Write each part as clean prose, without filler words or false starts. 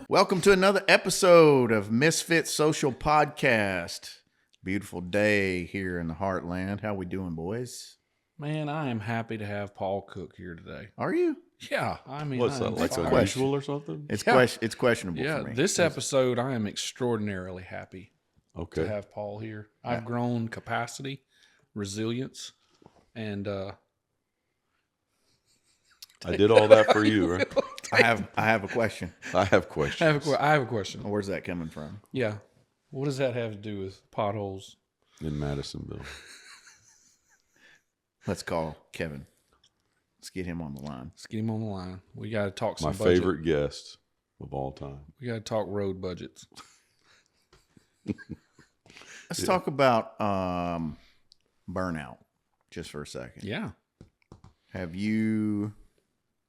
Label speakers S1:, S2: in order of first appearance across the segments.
S1: Welcome to another episode of Misfit Social Podcast. Beautiful day here in the heartland. How we doing, boys?
S2: Man, I am happy to have Paul Cook here today.
S1: Are you?
S2: Yeah, I mean,
S3: What's that, like unusual or something?
S1: It's it's questionable for me.
S2: This episode, I am extraordinarily happy
S3: Okay.
S2: to have Paul here. I've grown capacity, resilience, and
S3: I did all that for you, right?
S1: I have a question.
S3: I have questions.
S2: I have a question.
S1: Where's that coming from?
S2: Yeah, what does that have to do with potholes?
S3: In Madisonville.
S1: Let's call Kevin. Let's get him on the line.
S2: Let's get him on the line. We got to talk some
S3: My
S2: budget.
S3: favorite guest of all time.
S2: We got to talk road budgets.
S1: Let's talk about burnout just for a second.
S2: Yeah.
S1: Have you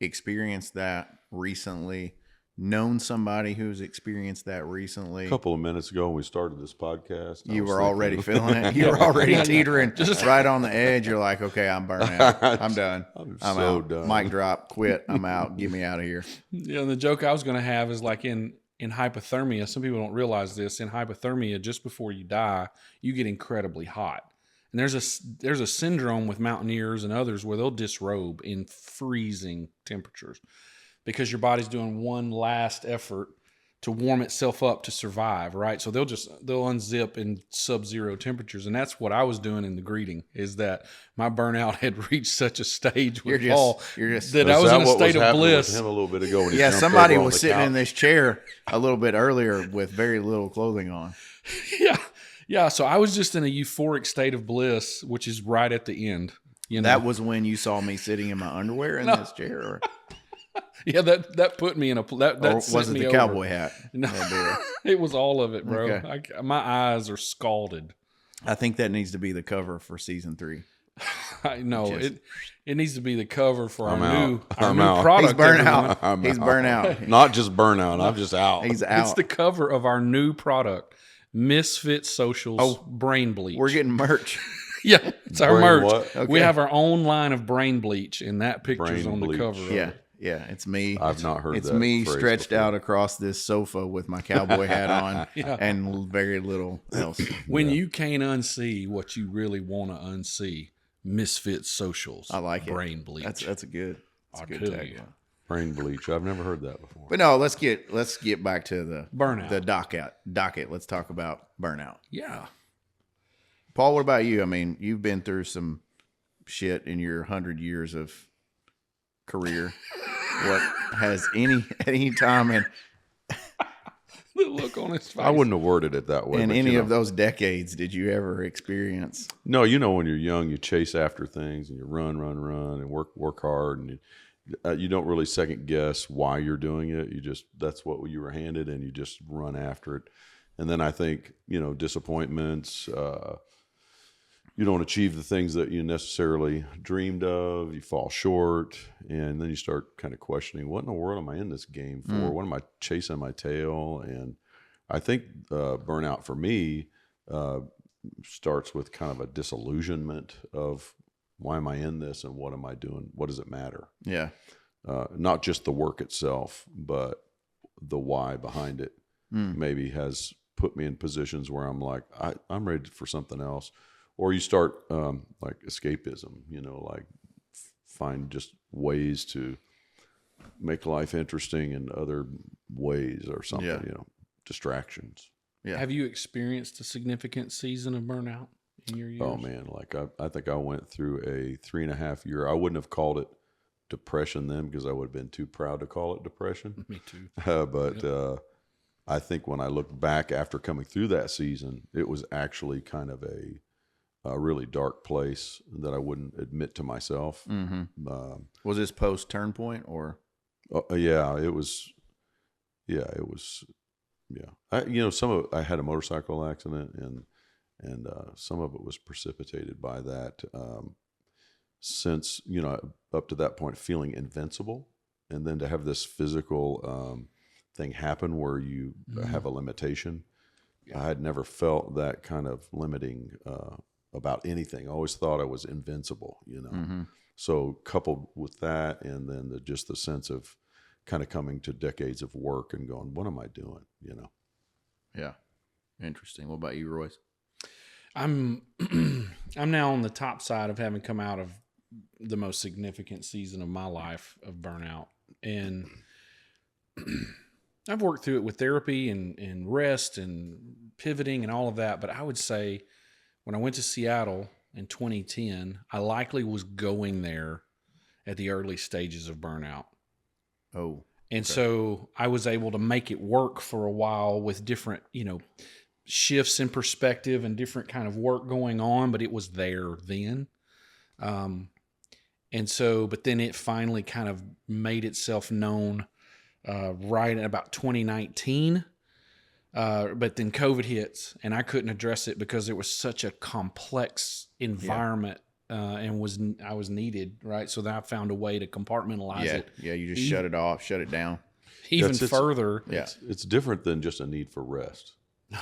S1: experienced that recently? Known somebody who's experienced that recently?
S3: A couple of minutes ago when we started this podcast,
S1: You were already feeling it. You were already teetering just right on the edge. You're like, okay, I'm burnt out. I'm done. I'm
S3: so
S1: out.
S3: done.
S1: Mic drop. Quit. I'm out. Get me out of here.
S2: Yeah, and the joke I was going to have is like in hypothermia, some people don't realize this. In hypothermia, just before you die, you get incredibly hot. And there's a syndrome with mountaineers and others where they'll disrobe in freezing temperatures because your body's doing one last effort to warm itself up to survive, right? So they'll unzip in sub-zero temperatures. And that's what I was doing in the greeting, is that my burnout had reached such a stage with Paul that I was in a state of bliss.
S3: With him a little bit ago when he jumped
S1: somebody
S3: over on
S1: was
S3: the
S1: sitting
S3: couch.
S1: in this chair a little bit earlier with very little clothing on.
S2: Yeah. So I was just in a euphoric state of bliss, which is right at the end. You know?
S1: That was when you saw me sitting in my underwear in this chair? Or
S2: Yeah, that put me in a that
S1: or
S2: sent
S1: was it
S2: me
S1: the
S2: over.
S1: cowboy hat?
S2: No, it was all of it, bro.
S1: Okay.
S2: My eyes are scalded.
S1: I think that needs to be the cover for season 3.
S2: I know it needs to be the cover for
S3: I'm
S2: our
S3: out.
S2: new
S3: I'm out.
S2: product.
S1: He's burnt
S2: everyone.
S1: out. He's burnt out.
S3: Not just burnout. I'm just out.
S1: He's out.
S2: It's the cover of our new product, Misfit Socials Brain Bleach.
S1: We're getting merch.
S2: Yeah, it's our
S3: Brain
S2: merch.
S3: what?
S1: Okay.
S2: We have our own line of brain bleach, and that picture's
S3: Brain
S2: on the
S3: bleach.
S2: cover. Of
S1: Yeah.
S2: it.
S1: Yeah, it's me.
S3: I've not heard
S1: It's
S3: that
S1: me
S3: phrase
S1: stretched
S3: before.
S1: out across this sofa with my cowboy hat on
S2: Yeah.
S1: and very little else.
S2: When you can't unsee what you really want to unsee, Misfit Socials.
S1: I like it.
S2: Brain bleach.
S1: That's a good. That's a
S2: I'll
S1: good
S2: tell
S1: tagline.
S2: you.
S3: Brain bleach. I've never heard that before.
S1: But no, let's get back to the
S2: Burnout.
S1: The docket. Let's talk about burnout.
S2: Yeah.
S1: Paul, what about you? I mean, you've been through some shit in your 100 years of career. What has any time in
S2: The look on his face.
S3: I wouldn't have worded it that way.
S1: in
S3: but,
S1: any
S3: you know.
S1: of those decades did you ever experience?
S3: No, when you're young, you chase after things and you run, and work hard, and you don't really second guess why you're doing it. That's what you were handed, and you just run after it. And then I think disappointments. You don't achieve the things that you necessarily dreamed of. You fall short, and then you start kind of questioning, what in the world am I in this game for? What am I chasing my tail? And I think burnout for me starts with kind of a disillusionment of, why am I in this, and what am I doing? What does it matter?
S1: Yeah.
S3: Not just the work itself, but the why behind it maybe has put me in positions where I'm like, I'm ready for something else. Or you start like escapism, like find just ways to make life interesting in other ways or something,
S1: Yeah.
S3: Distractions.
S1: Yeah.
S2: Have you experienced a significant season of burnout in your years?
S3: Oh man, like I think I went through a 3.5 year. I wouldn't have called it depression then because I would have been too proud to call it depression.
S2: Me too.
S3: But I think when I look back after coming through that season, it was actually kind of a really dark place that I wouldn't admit to myself.
S1: Mm-hmm. Was this post turn point or?
S3: Yeah, it was. Yeah, it was. Yeah, some of it, I had a motorcycle accident, and some of it was precipitated by that. Since up to that point, feeling invincible, and then to have this physical thing happen where you have a limitation. Yeah. I had never felt that kind of limiting about anything. I always thought I was invincible,
S1: Mm-hmm.
S3: So coupled with that, and then just the sense of kind of coming to decades of work and going, what am I doing? You know?
S1: Yeah. Interesting. What about you, Royce?
S2: I'm I'm now on the top side of having come out of the most significant season of my life of burnout. And I've worked through it with therapy and rest and pivoting and all of that. But I would say when I went to Seattle in 2010, I likely was going there at the early stages of burnout.
S1: Oh.
S2: And so I was able to make it work for a while with different, shifts in perspective and different kind of work going on, but it was there then. And so, but then it finally kind of made itself known right at about 2019. But then COVID hits and I couldn't address it because it was such a complex environment and I was needed, right? So then I found a way to compartmentalize it.
S1: Yeah, you just shut it off, shut it down.
S2: Even further.
S1: Yeah.
S3: It's different than just a need for rest.
S2: No.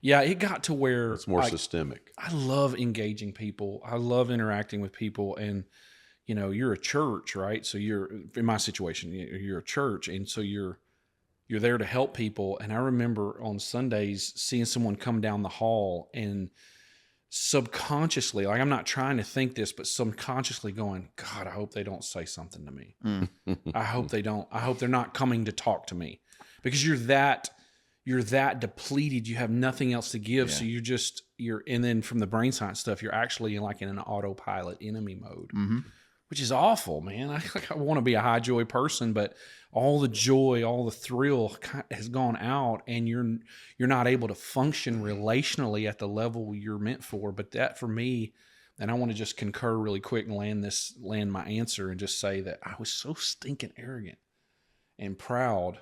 S2: Yeah, it got to where
S3: It's more systemic.
S2: I love engaging people. I love interacting with people. And, you're a church, right? So you're, in my situation, you're a church. And so you're there to help people. And I remember on Sundays seeing someone come down the hall and subconsciously, like I'm not trying to think this, but subconsciously going, God, I hope they don't say something to me. I hope they don't. I hope they're not coming to talk to me, because you're that depleted. You have nothing else to give.
S1: Yeah.
S2: So and then from the brain science stuff, you're actually like in an autopilot enemy mode, which is awful, man. I want to be a high joy person, but all the joy, all the thrill has gone out, and you're not able to function relationally at the level you're meant for. But that for me, and I want to just concur really quick and land my answer and just say that I was so stinking arrogant and proud.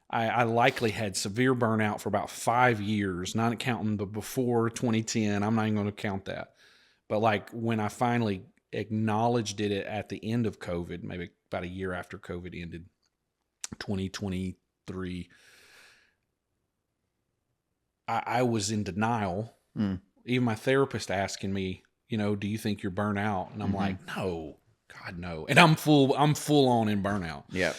S2: I likely had severe burnout for about 5 years, not counting the before 2010. I'm not even going to count that. But like when I finally acknowledged it at the end of COVID, maybe about a year after COVID ended, 2023, I was in denial. Even my therapist asking me, do you think you're burnt out? And I'm like, no, God, no. And I'm full on in burnout.
S1: Yeah.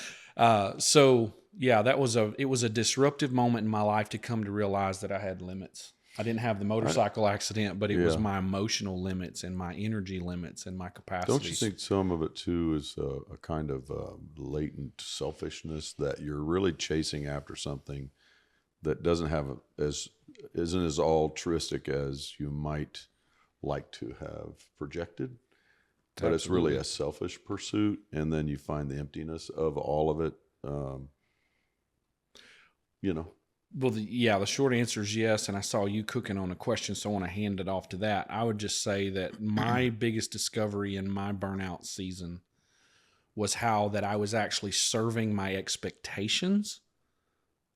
S2: So yeah, it was a disruptive moment in my life to come to realize that I had limits. I didn't have the motorcycle accident, but it was my emotional limits and my energy limits and my capacities.
S3: Don't you think some of it too is a kind of latent selfishness, that you're really chasing after something that doesn't have isn't as altruistic as you might like to have projected, but it's really a selfish pursuit, and then you find the emptiness of all of it.
S2: Well, the short answer is yes, and I saw you cooking on a question, so I want to hand it off to that. I would just say that my biggest discovery in my burnout season was how that I was actually serving my expectations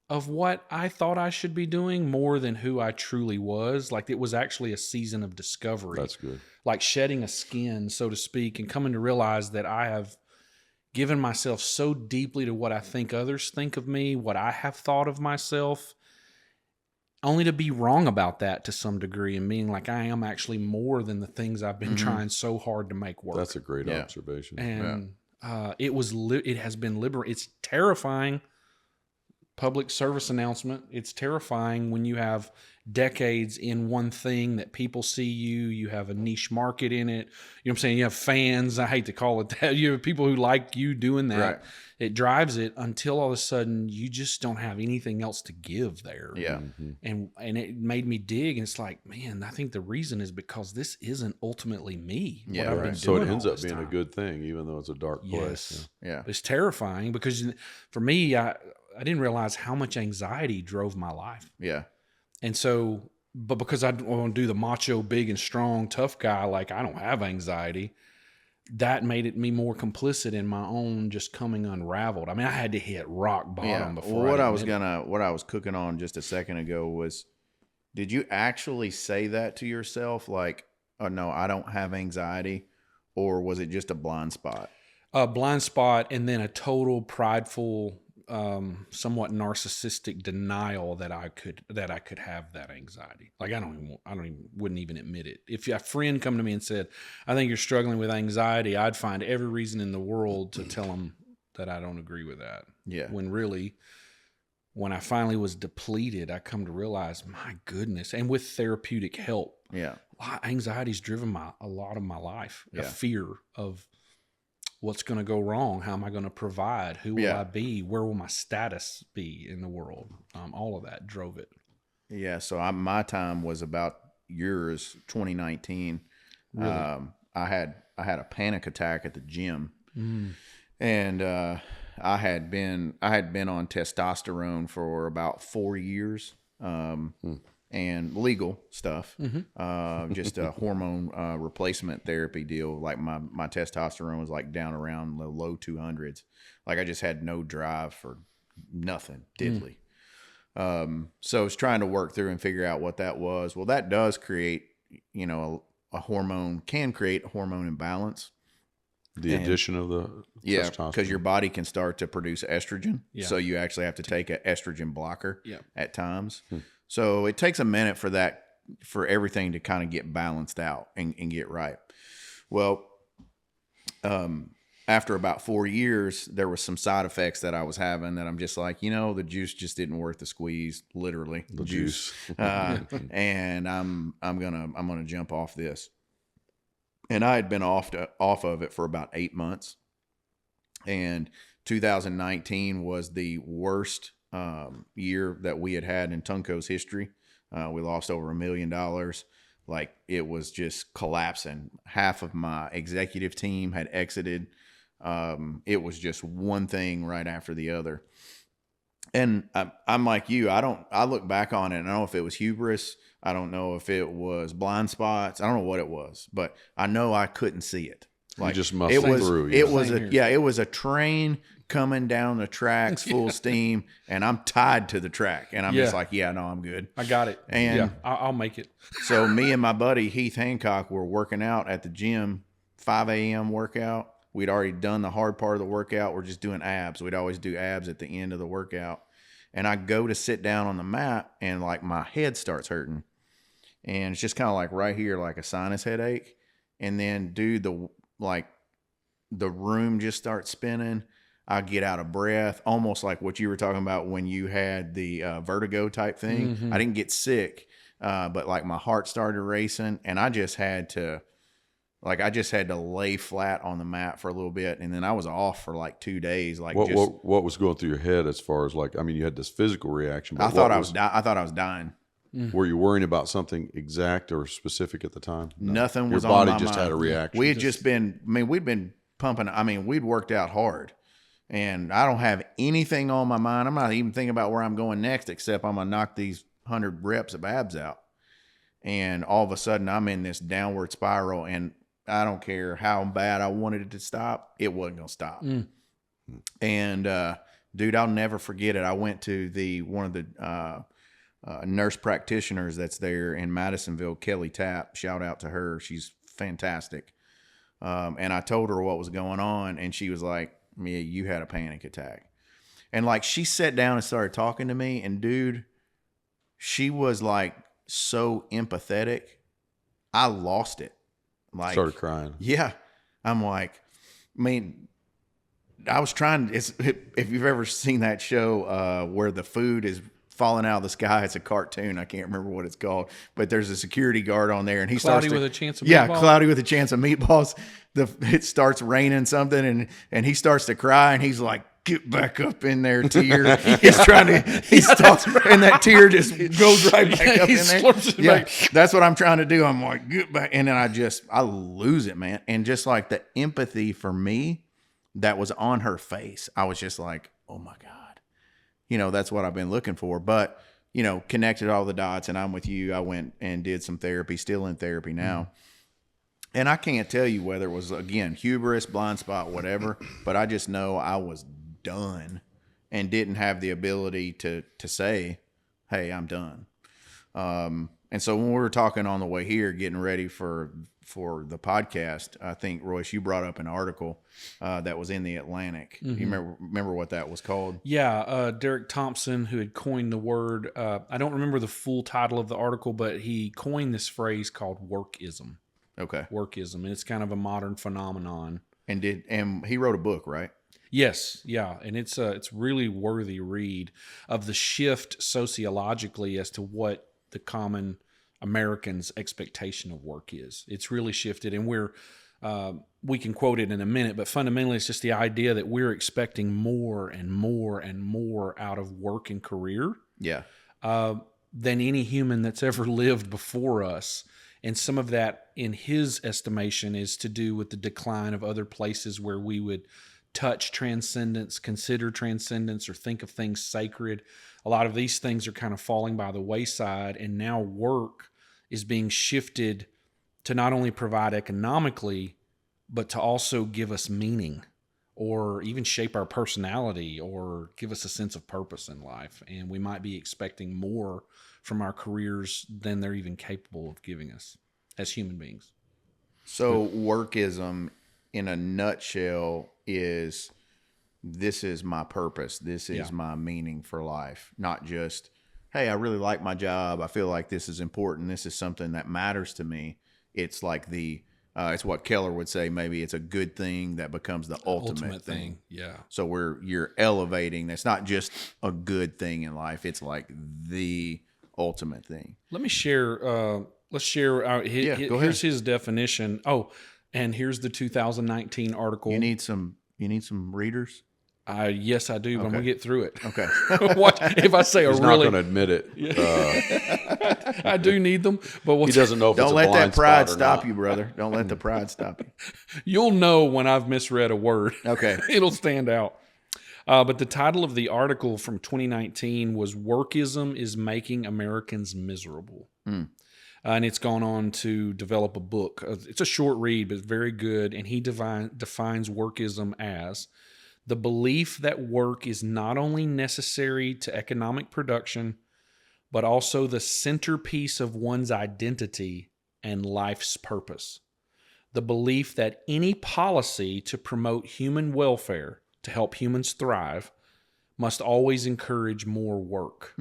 S2: of what I thought I should be doing more than who I truly was. Like, it was actually a season of discovery.
S3: That's good.
S2: Like shedding a skin, so to speak, and coming to realize that I have given myself so deeply to what I think others think of me, what I have thought of myself, only to be wrong about that to some degree, and being like, I am actually more than the things I've been trying so hard to make work.
S3: That's a great observation.
S2: And it has been liberating. It's terrifying. Public service announcement. It's terrifying when you have decades in one thing that people see you have a niche market in it. You know what I'm saying? You have fans. I hate to call it that. You have people who like you doing that.
S1: Right.
S2: It drives it until all of a sudden you just don't have anything else to give there.
S1: Yeah.
S2: And it made me dig, and it's like, man, I think the reason is because this isn't ultimately me.
S1: Yeah,
S2: what I've
S1: right.
S2: been
S3: So
S2: doing
S3: it ends
S2: all
S3: up
S2: this
S3: being a
S2: time.
S3: good thing, even though it's a dark place.
S1: Yeah.
S2: It's terrifying because for me, I didn't realize how much anxiety drove my life.
S1: Yeah.
S2: And so, but because I want to do the macho, big and strong, tough guy, like I don't have anxiety, that made me more complicit in my own just coming unraveled. I mean, I had to hit rock bottom before.
S1: What I was cooking on just a second ago was, did you actually say that to yourself? Like, oh no, I don't have anxiety, or was it just a blind spot?
S2: A blind spot, and then a total prideful, somewhat narcissistic denial that I could have that anxiety. Like wouldn't even admit it. If a friend come to me and said, I think you're struggling with anxiety, I'd find every reason in the world to tell them that I don't agree with that.
S1: Yeah.
S2: When I finally was depleted, I come to realize, my goodness, and with therapeutic help,
S1: Yeah.
S2: Anxiety's driven a lot of my life. A
S1: Yeah.
S2: fear of what's going to go wrong. How am I going to provide? Who will I be? Where will my status be in the world? All of that drove it.
S1: Yeah. So my time was about yours, 2019.
S2: Really?
S1: I had a panic attack at the gym, and I had been on testosterone for about 4 years, and legal stuff, just a hormone replacement therapy deal. Like my testosterone was like down around the low 200s. Like I just had no drive for nothing, diddly. So I was trying to work through and figure out what that was. Well, that does create, a hormone, can create hormone imbalance.
S3: The addition of the testosterone.
S1: Because your body can start to produce estrogen.
S2: Yeah.
S1: So you actually have to take an estrogen blocker
S2: Yeah.
S1: at times. So it takes a minute for everything to kind of get balanced out and get right. Well, after about 4 years, there was some side effects that I was having that I'm just like, the juice just didn't worth the squeeze, literally.
S3: The juice.
S1: And I'm gonna jump off this. And I had been off of it for about 8 months. And 2019 was the worst year that we had in Tunco's history. We lost over $1 million. Like, it was just collapsing. Half of my executive team had exited. It was just one thing right after the other. And I'm like you. I look back on it, and I don't know if it was hubris. I don't know if it was blind spots. I don't know what it was, but I know I couldn't see it. Like,
S3: you just muscled through.
S1: It was a train coming down the tracks full steam, and I'm tied to the track, and I'm just like, no, I'm good.
S2: I got it.
S1: And
S2: I'll make it.
S1: So me and my buddy Heath Hancock were working out at the gym, 5 a.m. workout. We'd already done the hard part of the workout. We're just doing abs. We'd always do abs at the end of the workout. And I go to sit down on the mat, and like my head starts hurting. And it's just kind of like right here, like a sinus headache. And then, dude, the room just starts spinning. I get out of breath, almost like what you were talking about when you had the vertigo type thing.
S2: Mm-hmm.
S1: I didn't get sick, but like my heart started racing, and I just had to lay flat on the mat for a little bit, and then I was off for like 2 days. Like,
S3: what was going through your head as far as like, I mean, you had this physical reaction. But
S1: I thought I was dying.
S3: Were you worrying about something exact or specific at the time? No.
S1: Nothing was
S3: your
S1: on
S3: body
S1: my
S3: just
S1: mind.
S3: had a reaction.
S1: We had just been, we'd been pumping. We'd worked out hard, and I don't have anything on my mind. I'm not even thinking about where I'm going next, except I'm going to knock these 100 reps of abs out. And all of a sudden I'm in this downward spiral, and I don't care how bad I wanted it to stop. It wasn't going to stop. And, dude, I'll never forget it. I went to one of the, nurse practitioners that's there in Madisonville, Kelly Tapp. Shout out to her. She's fantastic. And I told her what was going on, and she was like, yeah, you had a panic attack. And like, she sat down and started talking to me, and dude, she was like so empathetic. I lost it. Like,
S3: started crying.
S1: Yeah. I'm like, I was trying, if you've ever seen that show where the food is falling out of the sky, it's a cartoon. I can't remember what it's called, but there's a security guard on there, and he
S2: Cloudy
S1: starts
S2: with a chance of meatballs.
S1: Cloudy with a chance of meatballs. It starts raining something, and he starts to cry, and he's like, get back up in there, tear. He's trying to, and that tear just goes right back up in there. That's what I'm trying to do. I'm like, get back. And then I lose it, man. And just like the empathy for me that was on her face, I was just like, oh my God. That's what I've been looking for. But, connected all the dots, and I'm with you. I went and did some therapy, still in therapy now. And I can't tell you whether it was, again, hubris, blind spot, whatever, but I just know I was done and didn't have the ability to say, hey, I'm done. And so when we were talking on the way here, getting ready for the podcast, I think, Royce, you brought up an article that was in the Atlantic. You remember what that was called?
S2: Yeah, Derek Thompson, who had coined the word, I don't remember the full title of the article, but he coined this phrase called workism.
S1: Okay.
S2: Workism, and it's kind of a modern phenomenon.
S1: And he wrote a book, right?
S2: Yes, yeah, and it's really worthy read of the shift sociologically as to what the common American's expectation of work is. It's really shifted, and we can quote it in a minute, but fundamentally, it's just the idea that we're expecting more and more and more out of work and career.
S1: Yeah.
S2: Than any human that's ever lived before us. And some of that, in his estimation, is to do with the decline of other places where we would touch transcendence, consider transcendence, or think of things sacred. A lot of these things are kind of falling by the wayside, and now work is being shifted to not only provide economically, but to also give us meaning, or even shape our personality, or give us a sense of purpose in life. And we might be expecting more from our careers than they're even capable of giving us as human beings.
S1: So workism, in a nutshell, is this is my purpose. This is my meaning for life. Not just, hey, I really like my job. I feel like this is important. This is something that matters to me. It's like it's what Keller would say. Maybe it's a good thing that becomes the ultimate thing.
S2: Yeah.
S1: So you're elevating. That's not just a good thing in life. It's like the ultimate thing.
S2: Let me share. Let's share.
S1: Go ahead.
S2: Here's his definition. Oh, and here's the 2019 article.
S1: You need some readers.
S2: Yes, I do. But I'm gonna get through it.
S1: Okay.
S2: Watch if I say
S3: He's
S2: a
S3: not
S2: really.
S3: going to admit it.
S2: I do need them, but
S3: He doesn't know if it's
S1: Don't
S3: a
S1: let
S3: blind
S1: that pride
S3: spot or
S1: stop
S3: not.
S1: you, brother. Don't let the pride stop you.
S2: you'll know when I've misread a word.
S1: Okay.
S2: It'll stand out. But the title of the article from 2019 was "Workism is Making Americans Miserable." And it's gone on to develop a book. It's a short read, but it's very good. And he defines workism as the belief that work is not only necessary to economic production, but also the centerpiece of one's identity and life's purpose. The belief that any policy to promote human welfare, to help humans thrive, must always encourage more work.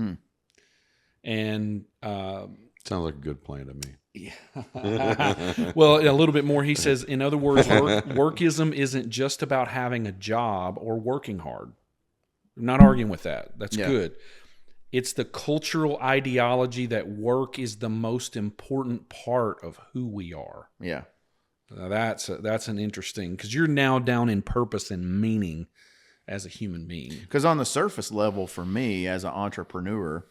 S2: And
S3: Sounds like a good plan to me.
S2: well, a little bit more. He says, in other words, workism isn't just about having a job or working hard. I'm not arguing with that. That's good. It's the cultural ideology that work is the most important part of who we are.
S1: Yeah.
S2: Now that's an interesting, because you're now down in purpose and meaning as a human being.
S1: Because on the surface level, for me as an entrepreneur,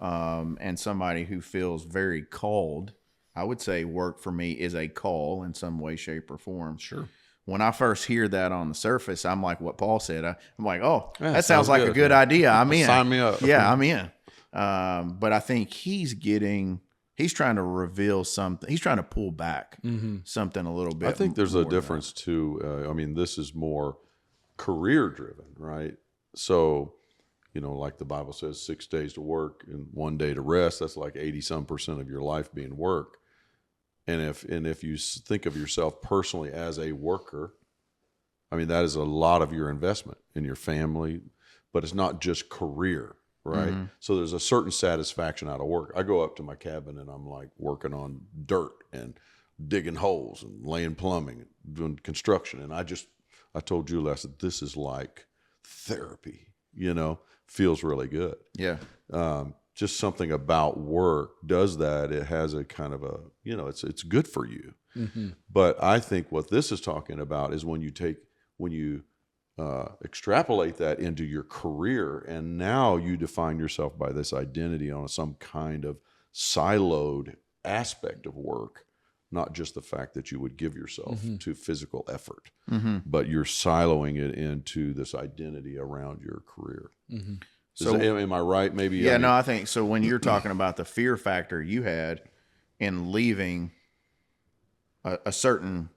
S1: and somebody who feels very called, I would say work for me is a call in some way, shape, or form.
S2: Sure.
S1: When I first hear that on the surface, I'm like what Paul said. I'm like, oh,
S3: Yeah,
S1: that sounds like a good idea. I'm in.
S3: Sign me up.
S1: Yeah, I'm in. But I think he's trying to reveal something. He's trying to pull back something a little bit.
S3: I think there's a
S1: more
S3: difference too. I mean, this is more career driven, right? So, like the Bible says, 6 days to work and 1 day to rest. That's like 80% of your life being work. And if you think of yourself personally as a worker, I mean, that is a lot of your investment in your family, but it's not just career, right? So there's a certain satisfaction out of work. I go up to my cabin and I'm like working on dirt and digging holes and laying plumbing and doing construction. And I told Julie, I said, this is like therapy, feels really good.
S1: Yeah.
S3: Just something about work does that. It has a kind of a, it's good for you. But I think what this is talking about is when you extrapolate that into your career, and now you define yourself by this identity on some kind of siloed aspect of work, not just the fact that you would give yourself to physical effort, but you're siloing it into this identity around your career. So am I right? Maybe.
S1: Yeah, no, I think so. When you're talking about the fear factor you had in leaving a certain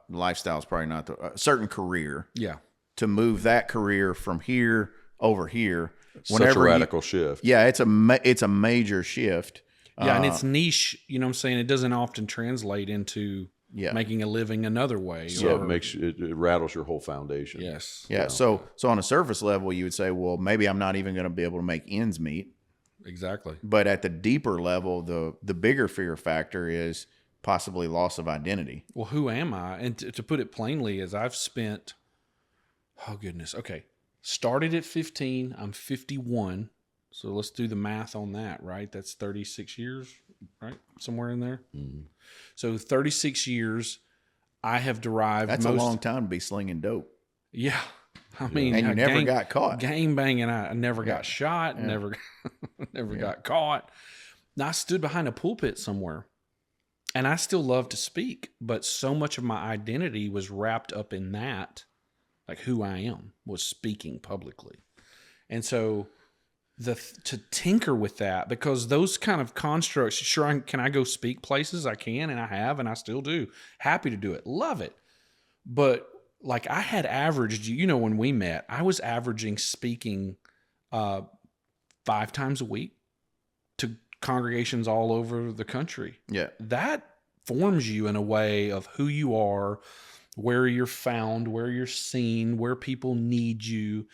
S1: lifestyle, is probably not a certain career.
S2: Yeah.
S1: To move that career from here over here,
S3: Such a radical shift.
S1: Yeah, it's a major shift.
S2: Yeah, and it's niche. You know what I'm saying? It doesn't often translate into making a living another way.
S3: So it rattles your whole foundation.
S2: Yes.
S1: Yeah. So on a surface level, you would say, well, maybe I'm not even going to be able to make ends meet.
S2: Exactly.
S1: But at the deeper level, the bigger fear factor is possibly loss of identity.
S2: Well, who am I? And to put it plainly, is I've spent Oh, goodness. Okay. Started at 15. I'm 51. So let's do the math on that, right? That's 36 years, right? Somewhere in there.
S3: Mm-hmm.
S2: So 36 years, I have derived
S1: That's a long time to be slinging dope.
S2: Yeah. I mean,
S1: And you never got caught.
S2: Gang banging. I never got shot. Never got caught. Now, I stood behind a pulpit somewhere, and I still love to speak, but so much of my identity was wrapped up in that, like who I am was speaking publicly. And so to tinker with that, because those kind of constructs, sure, can I go speak places? I can, and I have, and I still do. Happy to do it. Love it. But like I had averaged, when we met, I was averaging speaking 5 times a week to congregations all over the country.
S1: Yeah.
S2: That forms you in a way of who you are, where you're found, where you're seen, where people need you.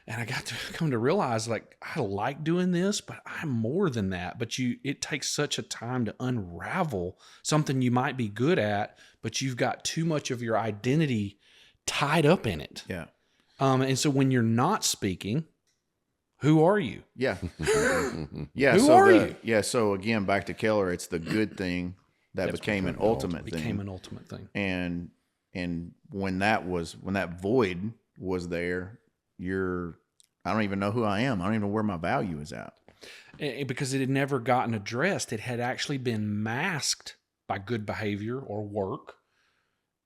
S2: And I got to come to realize, like, I like doing this, but I'm more than that. But it takes such a time to unravel something you might be good at, but you've got too much of your identity tied up in it.
S1: Yeah.
S2: And so when you're not speaking, who are you?
S1: Yeah. Yeah.
S2: Who are you?
S1: Yeah. So again, back to Keller, it's the good thing that became an ultimate thing.
S2: Became an ultimate thing.
S1: And when that void was there, I don't even know who I am. I don't even know where my value is at.
S2: Because it had never gotten addressed. It had actually been masked by good behavior or work,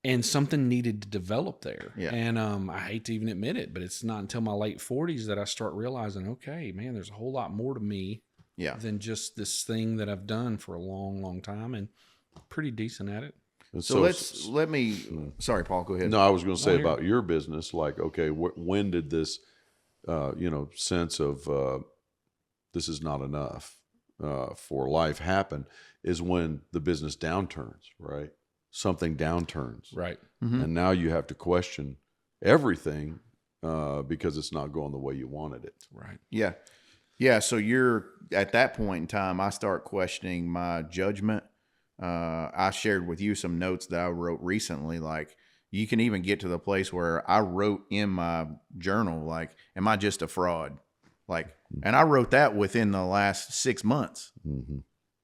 S2: and something needed to develop there.
S1: Yeah.
S2: And I hate to even admit it, but it's not until my late 40s that I start realizing, okay, man, there's a whole lot more to me than just this thing that I've done for a long, long time, and pretty decent at it.
S3: And
S1: So sorry, Paul, go ahead.
S3: No, I was going to say about your business, like, okay, when did this, sense of this is not enough for life happen, is when the business downturns, right? Something downturns.
S2: Right.
S1: Mm-hmm.
S3: And now you have to question everything because it's not going the way you wanted it.
S2: Right.
S1: Yeah. Yeah. So you're at that point in time, I start questioning my judgment. I shared with you some notes that I wrote recently. Like, you can even get to the place where I wrote in my journal, like, am I just a fraud? Like, and I wrote that within the last 6 months.
S3: Mm-hmm.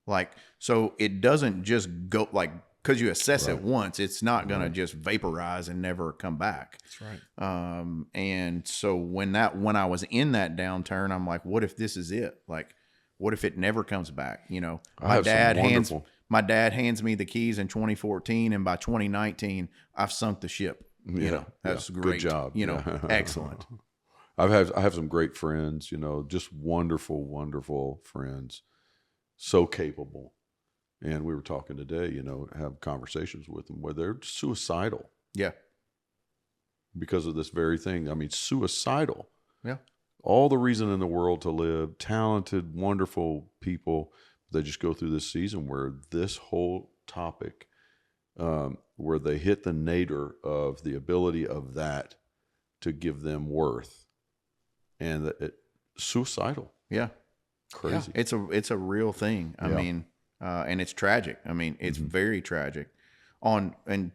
S1: Like, so it doesn't just go, like, because you assess it once, it's not going to just vaporize and never come back.
S2: That's right.
S1: And so when I was in that downturn, I'm like, what if this is it? Like, what if it never comes back? My dad hands me the keys in 2014, and by 2019, I've sunk the ship. That's great.
S3: Good job.
S1: Excellent.
S3: I have some great friends, just wonderful, wonderful friends, so capable. And we were talking today, have conversations with them where they're suicidal.
S1: Yeah.
S3: Because of this very thing. I mean, suicidal.
S1: Yeah.
S3: All the reason in the world to live, talented, wonderful people. They just go through this season where this whole topic, where they hit the nadir of the ability of that to give them worth, and suicidal.
S1: Yeah.
S3: Crazy.
S1: Yeah. It's a real thing. I mean, and it's tragic. I mean, it's very tragic. And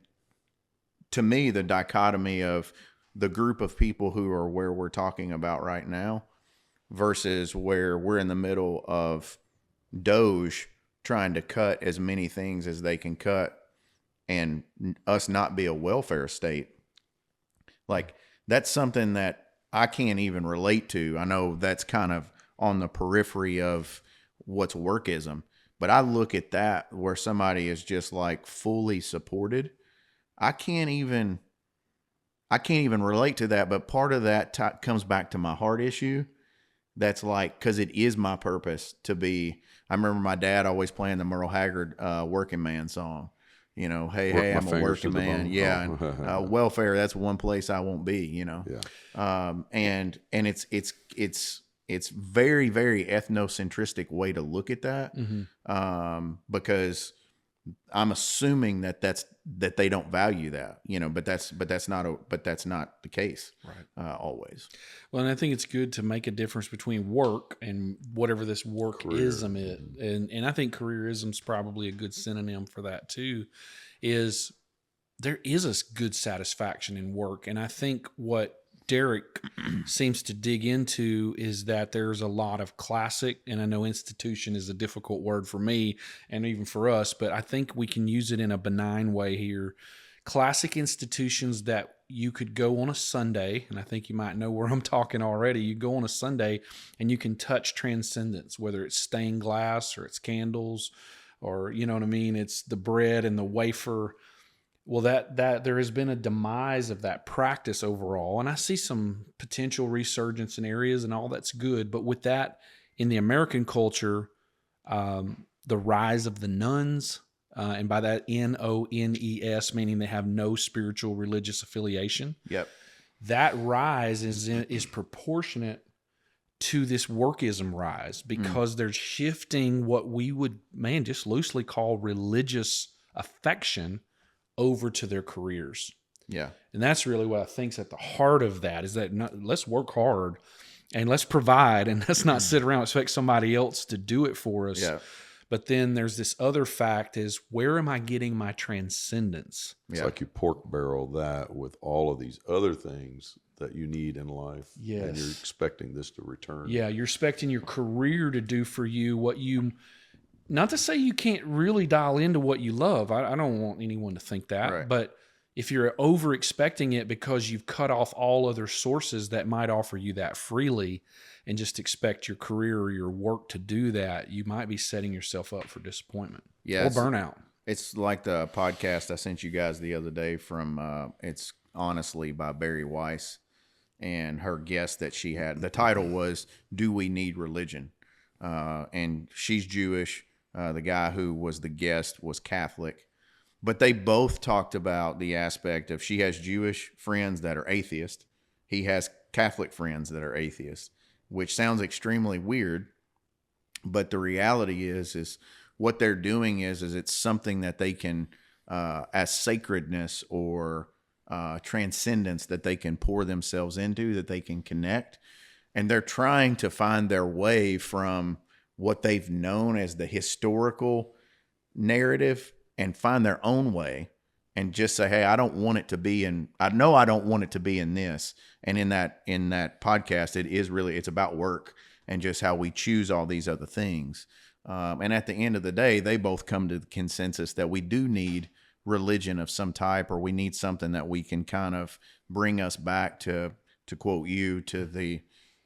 S1: to me, the dichotomy of the group of people who are where we're talking about right now versus where we're in the middle of Doge trying to cut as many things as they can cut and us not be a welfare state. Like, that's something that I can't even relate to. I know that's kind of on the periphery of what's workism, but I look at that where somebody is just like fully supported. I can't even relate to that, but part of that comes back to my heart issue. That's like, because it is my purpose to be. I remember my dad always playing the Merle Haggard Working Man song. Hey, I'm a working man. Yeah. And welfare, that's one place I won't be,
S3: Yeah.
S1: And it's very, very ethnocentristic way to look at that.
S2: Mm-hmm.
S1: Because I'm assuming that they don't value that, but that's not the case.
S2: Right.
S1: Always.
S2: Well, and I think it's good to make a difference between work and whatever this workism is. And I think careerism is probably a good synonym for that too, is there is a good satisfaction in work. And I think what Derek seems to dig into is that there's a lot of classic, and I know institution is a difficult word for me and even for us, but I think we can use it in a benign way here. Classic institutions that you could go on a Sunday, and I think you might know where I'm talking already. You go on a Sunday and you can touch transcendence, whether it's stained glass or it's candles or, you know what I mean? It's the bread and the wafer. Well, that there has been a demise of that practice overall, and I see some potential resurgence in areas, and all that's good. But with that, in the American culture, the rise of the nuns, and by that NONES, meaning they have no spiritual religious affiliation.
S1: Yep.
S2: That rise is proportionate to this workism rise because they're shifting what we would, just loosely call religious affection over to their careers.
S1: Yeah.
S2: And that's really what I think's at the heart of that is that let's work hard and let's provide and let's not sit around and expect somebody else to do it for us.
S1: Yeah.
S2: But then there's this other fact is where am I getting my transcendence?
S3: It's like you pork barrel that with all of these other things that you need in life.
S2: Yes.
S3: And you're expecting this to return.
S2: Yeah, you're expecting your career to do for you what you, not to say you can't really dial into what you love. I don't want anyone to think that.
S1: Right.
S2: But if you're over expecting it because you've cut off all other sources that might offer you that freely and just expect your career or your work to do that, you might be setting yourself up for disappointment or burnout.
S1: It's like the podcast I sent you guys the other day from, it's Honestly by Barry Weiss, and her guest that she had. The title was, Do We Need Religion? And she's Jewish. The guy who was the guest was Catholic. But they both talked about the aspect of she has Jewish friends that are atheist. He has Catholic friends that are atheists, which sounds extremely weird. But the reality is what they're doing is it's something that they can, as sacredness or transcendence that they can pour themselves into, that they can connect. And they're trying to find their way from what they've known as the historical narrative and find their own way and just say, hey, I don't want it to be in, I know I don't want it to be in this. And in that podcast, it's about work and just how we choose all these other things. And at the end of the day, they both come to the consensus that we do need religion of some type, or we need something that we can kind of bring us back to quote you, to the,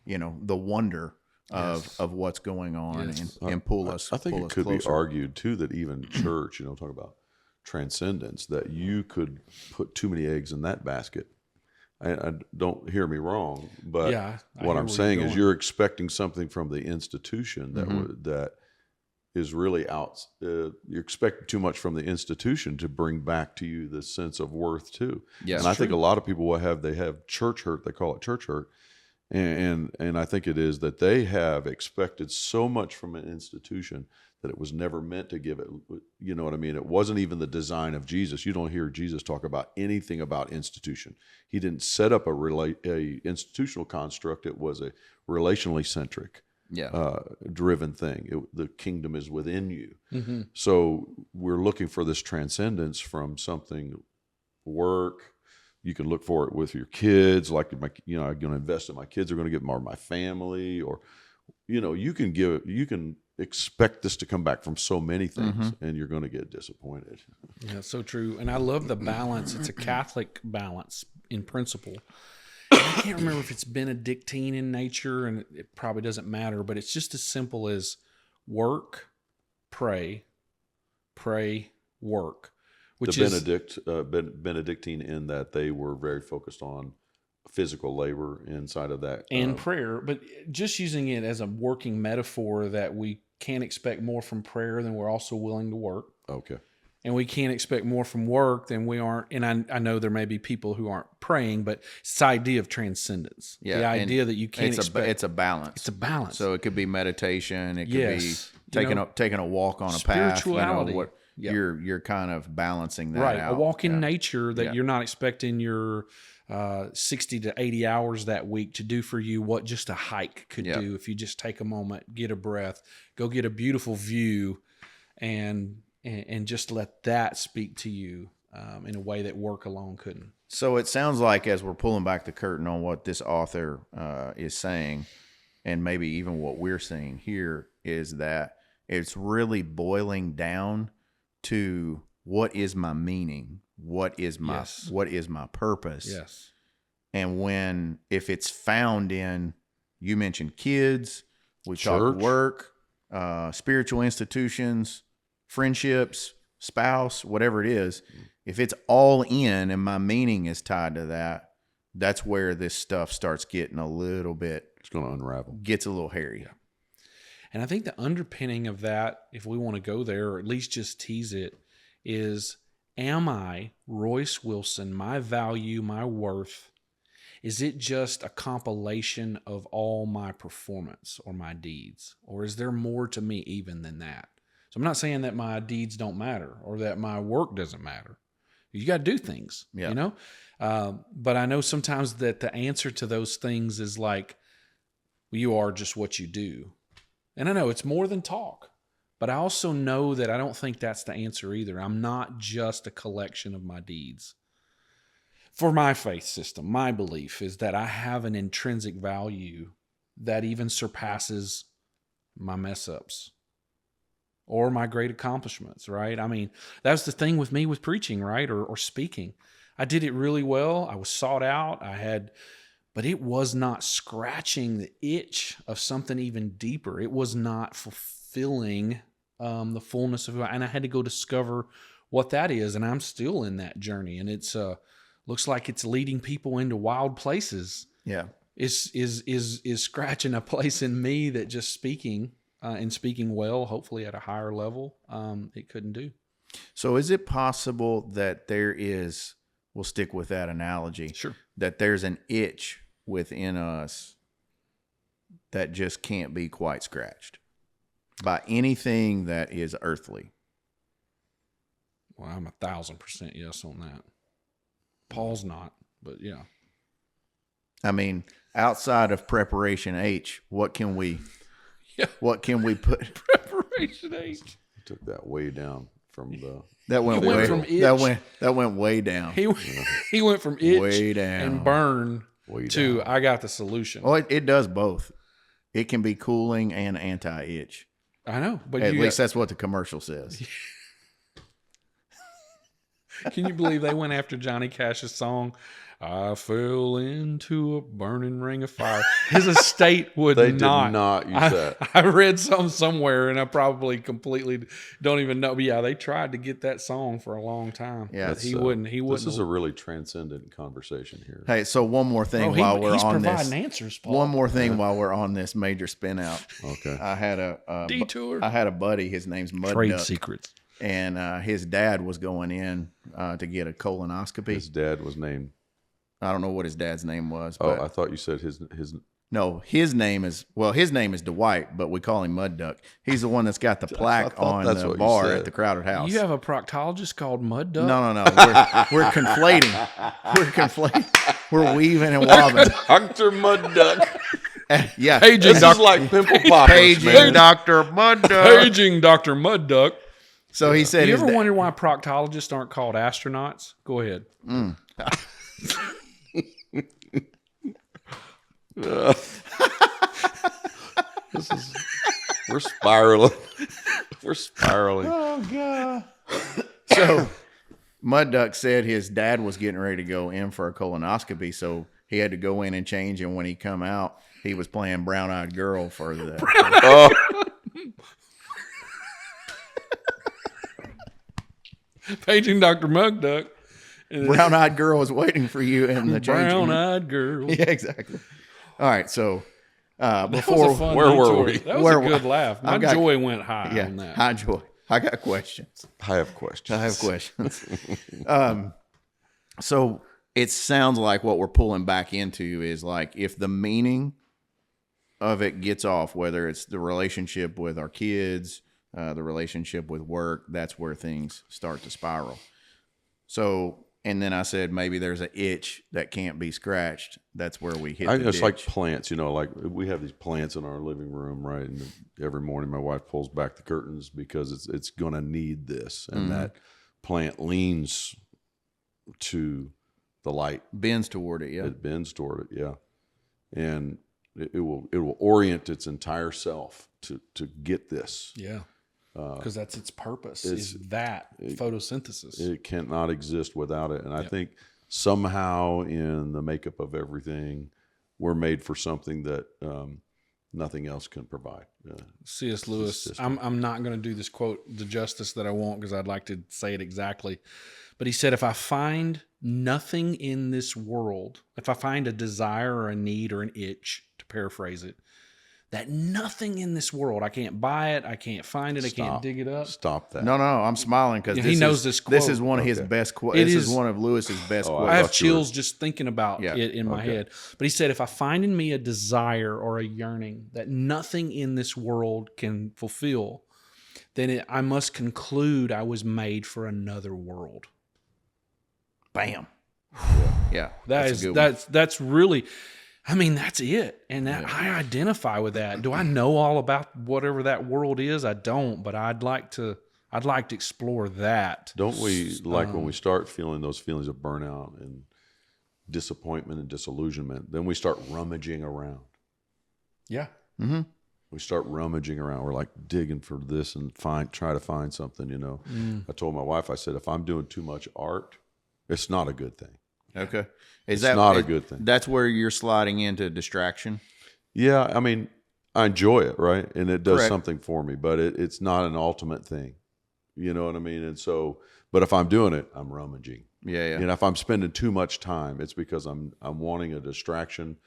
S1: the wonder of what's going on and pull us.
S3: I think it could be argued too that even church, talk about transcendence, that you could put too many eggs in that basket. I don't hear me wrong, but what I'm saying is you're expecting something from the institution that is really out. You're expecting too much from the institution to bring back to you the sense of worth too.
S1: Yes,
S3: and I think a lot of people they have church hurt. They call it church hurt. And I think it is that they have expected so much from an institution that it was never meant to give it. You know what I mean? It wasn't even the design of Jesus. You don't hear Jesus talk about anything about institution. He didn't set up a institutional construct. It was a relationally centric, driven thing. The kingdom is within you. Mm-hmm. So we're looking for this transcendence from something work. You can look for it with your kids, like I'm going to invest in my kids. Are going to get more of my family, or you can expect this to come back from so many things, and you're going to get disappointed.
S2: Yeah, so true. And I love the balance. It's a Catholic balance in principle. And I can't remember if it's Benedictine in nature, and it probably doesn't matter, but it's just as simple as work, pray, work. Which
S3: Benedictine in that they were very focused on physical labor inside of that.
S2: And prayer, but just using it as a working metaphor that we can't expect more from prayer than we're also willing to work.
S3: Okay.
S2: And we can't expect more from work than we aren't. And I know there may be people who aren't praying, but it's the idea of transcendence. Yeah, the idea that you can't expect.
S1: It's a balance.
S2: It's a balance.
S1: So it could be meditation. It could be taking a walk on a path.
S2: Spirituality.
S1: You're kind of balancing that out.
S2: A walk in nature that you're not expecting your 60 to 80 hours that week to do for you what just a hike could do if you just take a moment, get a breath, go get a beautiful view, and just let that speak to you in a way that work alone couldn't.
S1: So it sounds like, as we're pulling back the curtain on what this author is saying, and maybe even what we're seeing here, is that it's really boiling down to what is my meaning, what is my purpose.
S2: Yes.
S1: And if it's found in, you mentioned kids, we
S3: Church.
S1: talked work, spiritual institutions, friendships, spouse, whatever it is, if it's all in and my meaning is tied to that, that's where this stuff starts getting a little bit,
S3: It's going to unravel.
S1: gets a little hairy.
S2: Yeah. And I think the underpinning of that, if we want to go there, or at least just tease it, is, am I, Royce Wilson, my value, my worth, is it just a compilation of all my performance or my deeds? Or is there more to me even than that? So I'm not saying that my deeds don't matter or that my work doesn't matter. You got to do things,
S1: Yeah.
S2: you know? But I know sometimes that the answer to those things is like, well, you are just what you do. And I know it's more than talk, but I also know that I don't think that's the answer either. I'm not just a collection of my deeds. For my faith system, my belief is that I have an intrinsic value that even surpasses my mess ups or my great accomplishments, right? I mean, that's the thing with me with preaching, right? Or speaking. I did it really well. I was sought out. But it was not scratching the itch of something even deeper. It was not fulfilling the fullness of it. And I had to go discover what that is. And I'm still in that journey. And it's looks like it's leading people into wild places.
S1: Yeah.
S2: Is scratching a place in me that just speaking and speaking well, hopefully at a higher level, it couldn't do.
S1: So is it possible that there is, we'll stick with that analogy,
S2: Sure,
S1: that there's an itch within us that just can't be quite scratched by anything that is earthly?
S2: well, I'm 1,000% yes on that. Paul's not, but yeah.
S1: I mean, outside of preparation H, what can we
S2: Yeah.
S1: what can we put
S2: Preparation H.
S3: Took that way down from the.
S1: that went
S2: He went
S1: way
S2: from
S1: that went way down.
S2: He went from itch
S1: Way down.
S2: and burn
S3: Way
S2: to
S3: down.
S2: I got the solution.
S1: Well, it does both. It can be cooling and anti-itch.
S2: I know, but
S1: At least that's what the commercial says.
S2: can you believe they went after Johnny Cash's song? I fell into a burning ring of fire. His estate would
S3: They
S2: not.
S3: did not use that.
S2: I read somewhere, and I probably completely don't even know. But yeah, they tried to get that song for a long time.
S1: Yeah,
S2: But he wouldn't. He wouldn't.
S3: This is a really transcendent conversation here.
S1: Hey, so one more thing
S2: Oh,
S1: while we're
S2: he's
S1: on
S2: providing
S1: this.
S2: answers, Paul.
S1: One more thing while we're on this major spin out.
S3: Okay.
S1: I had a
S2: Detour.
S1: I had a buddy. His name's Mud
S2: Trade
S1: Duck,
S2: secrets.
S1: and his dad was going in to get a colonoscopy.
S3: His dad was named.
S1: I don't know what his dad's name was.
S3: Oh,
S1: But
S3: I thought you said his.
S1: no, his name is Dwight, but we call him Mud Duck. He's the one that's got the plaque
S3: thought
S1: on
S3: that's
S1: the
S3: what you
S1: bar
S3: said.
S1: at the Crowded House.
S2: You have a proctologist called Mud Duck?
S1: No. We're conflating. We're conflating. We're weaving and wobbling.
S3: Dr. Mud Duck.
S1: Yeah.
S2: Paging
S3: This is like pimple poppers,
S1: Paging
S3: man.
S1: Dr. Mud Duck.
S2: Paging Dr. Mud Duck.
S1: So he said,
S2: You
S1: his
S2: ever
S1: da-
S2: wondered why proctologists aren't called astronauts? Go ahead.
S3: We're spiraling. We're spiraling.
S1: Oh, God. So Mud Duck said his dad was getting ready to go in for a colonoscopy, so he had to go in and change. And when he come out, he was playing Brown Eyed Girl for the.
S3: Oh,
S2: Paging Dr. Mud Duck.
S1: Brown Eyed Girl was waiting for you in the change room.
S2: Brown-eyed girl.
S1: Yeah, exactly. All right, so
S2: That was
S1: before
S2: a fun
S3: where were
S2: detour.
S3: we?
S2: That was
S1: Where
S2: a good
S1: were-
S2: laugh. My
S1: I've got-
S2: joy went high on
S1: yeah,
S2: that.
S1: hi Joy, I got questions.
S3: I have questions.
S1: I have questions. So it sounds like what we're pulling back into is like if the meaning of it gets off, whether it's the relationship with our kids, the relationship with work, that's where things start to spiral. So, and then I said maybe there's an itch that can't be scratched. That's where we hit the
S3: It's
S1: ditch.
S3: like plants, like we have these plants in our living room, right? And every morning my wife pulls back the curtains because it's going to need this. And that plant leans to the light.
S1: Bends toward it. Yeah.
S3: It bends toward it. Yeah. And it will orient its entire self to get this.
S2: Yeah. Because that's its purpose, is that photosynthesis.
S3: It cannot exist without it. And I think somehow in the makeup of everything, we're made for something that nothing else can provide.
S2: C.S. Lewis, I'm not going to do this quote the justice that I want because I'd like to say it exactly. But he said, if I find nothing in this world, if I find a desire or a need or an itch, to paraphrase it, that nothing in this world, I can't buy it, I can't find it, I can't dig it up.
S3: Stop that.
S1: No, I'm smiling because
S2: he knows this quote.
S1: This is one of his best quotes. This is one of Lewis's best quotes.
S2: I have chills just thinking about it in my head. But he said, if I find in me a desire or a yearning that nothing in this world can fulfill, then I must conclude I was made for another world.
S1: Bam. Yeah.
S2: That's really, I mean, that's it. And I identify with that. Do I know all about whatever that world is? I don't, but I'd like to explore that.
S3: Don't we, like when we start feeling those feelings of burnout and disappointment and disillusionment, then we start rummaging around.
S2: Yeah.
S1: Mm-hmm.
S3: We start rummaging around. We're like digging for this and try to find something, I told my wife, I said, if I'm doing too much art, it's not a good thing.
S1: Okay.
S3: It's not a good thing.
S1: That's where you're sliding into distraction?
S3: Yeah. I mean, I enjoy it, right? And it does
S1: Correct.
S3: something for me, but it's not an ultimate thing. You know what I mean? And so, but if I'm doing it, I'm rummaging.
S1: Yeah.
S3: And if I'm spending too much time, it's because I'm wanting a distraction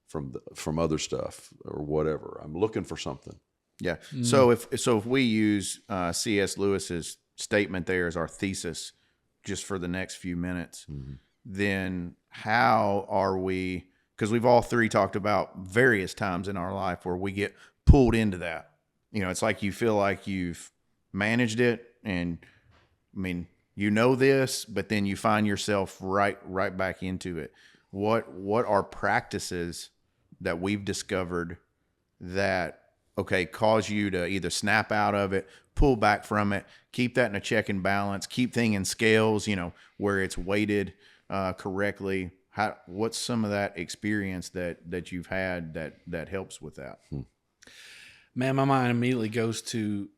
S3: from other stuff or whatever. I'm looking for something.
S1: Yeah. So if we use C.S. Lewis's statement there as our thesis just for the next few minutes, then how are we, because we've all three talked about various times in our life where we get pulled into that. It's like you feel like you've managed it and, I mean, this, but then you find yourself right back into it. What are practices that we've discovered that, cause you to either snap out of it, pull back from it, keep that in a check and balance, keep things in scales, where it's weighted correctly? What's some of that experience that you've had that helps with that?
S2: Man, my mind immediately goes to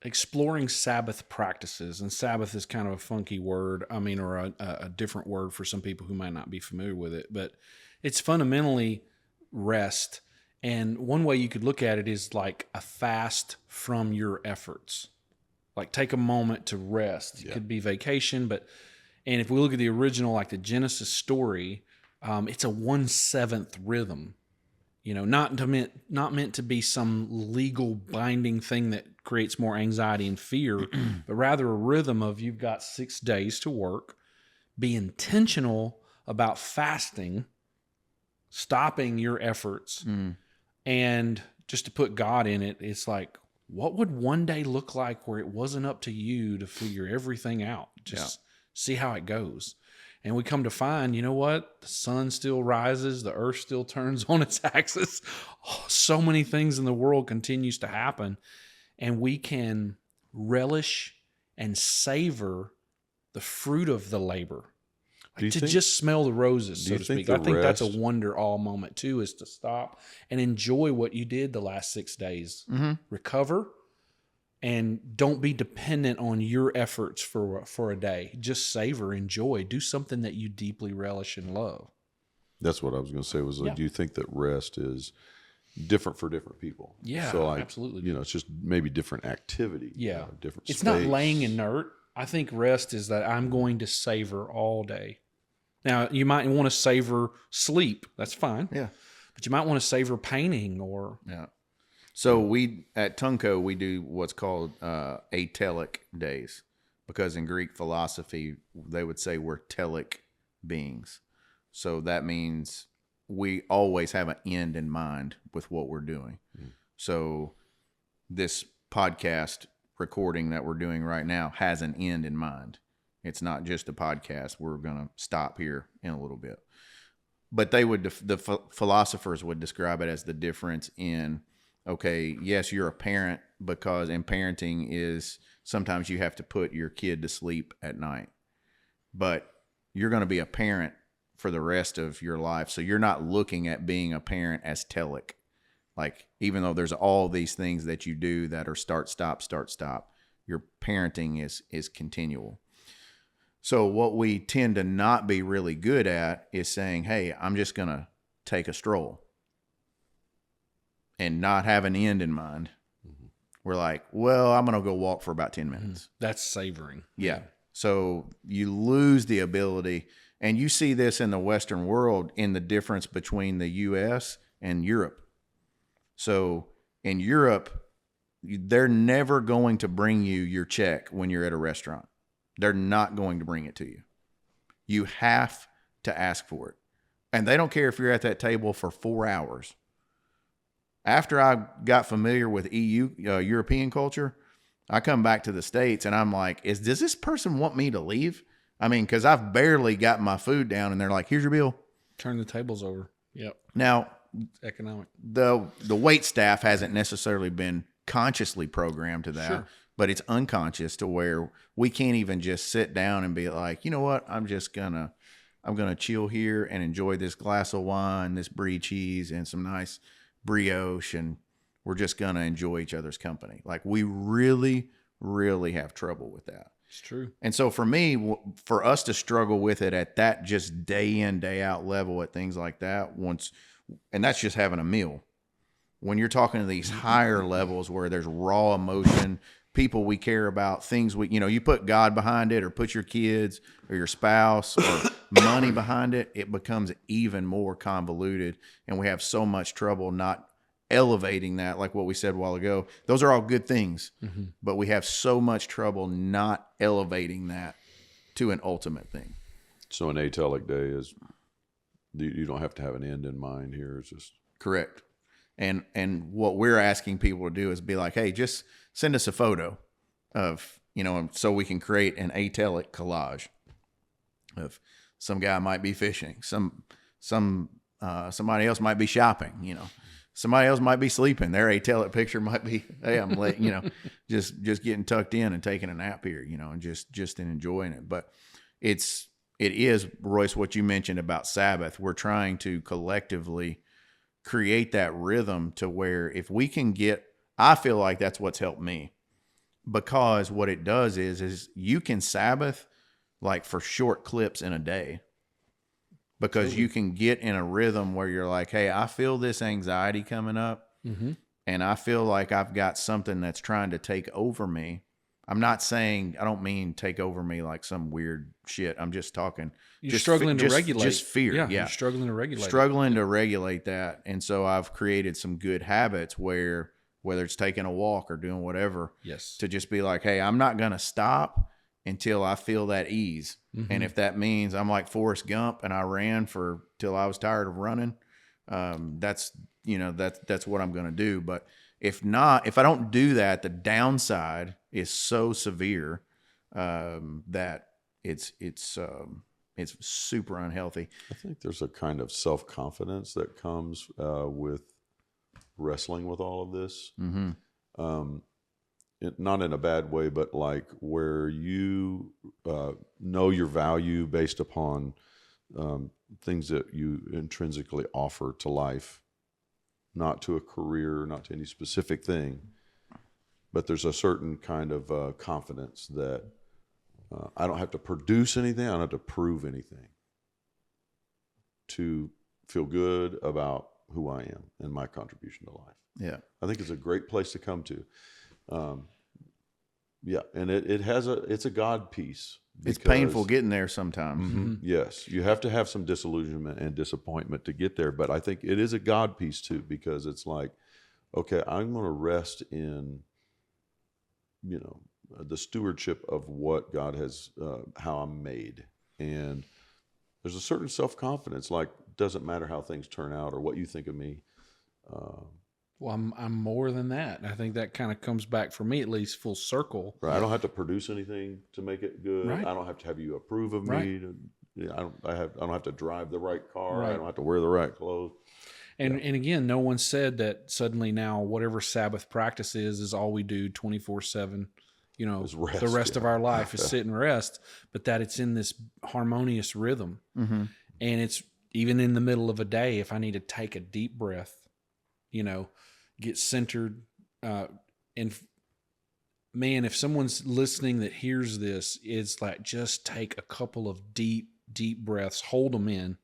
S2: exploring Sabbath practices. And Sabbath is kind of a funky word, or a different word for some people who might not be familiar with it. But it's fundamentally rest. And one way you could look at it is like a fast from your efforts. Like take a moment to rest. It could be vacation, and if we look at the original, like the Genesis story, it's a 1/7 rhythm. Not meant to be some legal binding thing that creates more anxiety and fear, but rather a rhythm of you've got 6 days to work. Be intentional about fasting, stopping your efforts, and just to put God in it, it's like, what would one day look like where it wasn't up to you to figure everything out? Just see how it goes. And we come to find, the sun still rises, the earth still turns on its axis. So many things in the world continues to happen. And we can relish and savor the fruit of the labor. Just smell the roses, so to speak. I think that's a wonder all moment too, is to stop and enjoy what you did the last 6 days. Recover, and don't be dependent on your efforts for a day. Just savor, enjoy, do something that you deeply relish and love.
S3: That's what I was going to say. Do you think that rest is different for different people?
S2: Yeah,
S3: so
S2: absolutely.
S3: It's just maybe different activity.
S2: Yeah,
S3: different.
S2: It's
S3: space.
S2: not laying inert. I think rest is that I'm going to savor all day. Now, you might want to savor sleep. That's fine.
S1: Yeah.
S2: But you might want to savor painting or...
S1: Yeah. So we, at Tunco, we do what's called atelic days, because in Greek philosophy, they would say we're telic beings. So that means we always have an end in mind with what we're doing. So this podcast recording that we're doing right now has an end in mind. It's not just a podcast. We're going to stop here in a little bit. But the philosophers would describe it as the difference in, yes, you're a parent, because in parenting is sometimes you have to put your kid to sleep at night. But you're going to be a parent for the rest of your life. So you're not looking at being a parent as telic. Like, even though there's all these things that you do that are start, stop, your parenting is continual. So what we tend to not be really good at is saying, hey, I'm just going to take a stroll and not have an end in mind. Mm-hmm. We're like, well, I'm going to go walk for about 10 minutes.
S2: That's savoring.
S1: Yeah. So you lose the ability, and you see this in the Western world in the difference between the U.S. and Europe. So in Europe, they're never going to bring you your check when you're at a restaurant. They're not going to bring it to you. You have to ask for it. And they don't care if you're at that table for 4 hours. After I got familiar with European culture, I come back to the States and I'm like, does this person want me to leave? I mean, because I've barely got my food down and they're like, here's your bill.
S2: Turn the tables over. Yep.
S1: Now,
S2: economic.
S1: The wait staff hasn't necessarily been consciously programmed to that. Sure. But it's unconscious to where we can't even just sit down and be like, you know what, I'm gonna chill here and enjoy this glass of wine, this brie cheese, and some nice brioche, and we're just gonna enjoy each other's company. Like, we really, really have trouble with that.
S2: It's true.
S1: And so for me, for us to struggle with it at that just day in, day out level at things like that, and that's just having a meal. When you're talking to these higher levels where there's raw emotion, people we care about, things you put God behind it, or put your kids or your spouse or money behind it, it becomes even more convoluted. And we have so much trouble not elevating that, like what we said a while ago. Those are all good things, but we have so much trouble not elevating that to an ultimate thing.
S3: So an atelic day is, you don't have to have an end in mind here. It's just
S1: correct. And what we're asking people to do is be like, hey, just send us a photo of, so we can create an atelic collage of some guy might be fishing, somebody else might be shopping, somebody else might be sleeping. Their atelic picture might be, hey, I'm late, just getting tucked in and taking a nap here, and just enjoying it. But it is, Royce, what you mentioned about Sabbath. We're trying to collectively create that rhythm to where if we can I feel like that's what's helped me, because what it does is you can Sabbath like for short clips in a day, because you can get in a rhythm where you're like, hey, I feel this anxiety coming up, and I feel like I've got something that's trying to take over me. I don't mean take over me like some weird shit. I'm just talking.
S2: You're struggling to regulate.
S1: Just fear. Yeah.
S2: You're struggling to regulate.
S1: Struggling to regulate that. And so I've created some good habits where, whether it's taking a walk or doing whatever,
S2: yes, to
S1: just be like, hey, I'm not going to stop until I feel that ease. And if that means I'm like Forrest Gump and I ran till I was tired of running, that's what I'm going to do. But if I don't do that, the downside is so severe that it's super unhealthy.
S3: I think there's a kind of self-confidence that comes with wrestling with all of this. Not in a bad way, but like where you know your value based upon things that you intrinsically offer to life. Not to a career, not to any specific thing, but there's a certain kind of confidence that I don't have to produce anything, I don't have to prove anything to feel good about who I am and my contribution to life.
S1: Yeah,
S3: I think it's a great place to come to. And it's a God piece.
S1: It's painful getting there sometimes.
S3: Yes, you have to have some disillusionment and disappointment to get there, but I think it is a God piece too, because it's like, okay, I'm going to rest in, the stewardship of what God has, how I'm made, and there's a certain self-confidence. Like, doesn't matter how things turn out or what you think of me.
S2: Well, I'm more than that. And I think that kind of comes back, for me at least, full circle.
S3: Right. I don't have to produce anything to make it good.
S2: Right.
S3: I don't have to have you approve of me. I don't have to drive the right car.
S2: Right.
S3: I don't have to wear the right clothes.
S2: And again, no one said that suddenly now whatever Sabbath practice is all we do 24/7 you know,
S3: It's rest,
S2: the rest
S3: yeah.
S2: of our life is sit and rest, but that it's in this harmonious rhythm.
S1: Mm-hmm.
S2: And it's even in the middle of a day, if I need to take a deep breath, you know, get centered. And man, if someone's listening that hears this, it's like, just take a couple of deep, deep breaths, hold them in,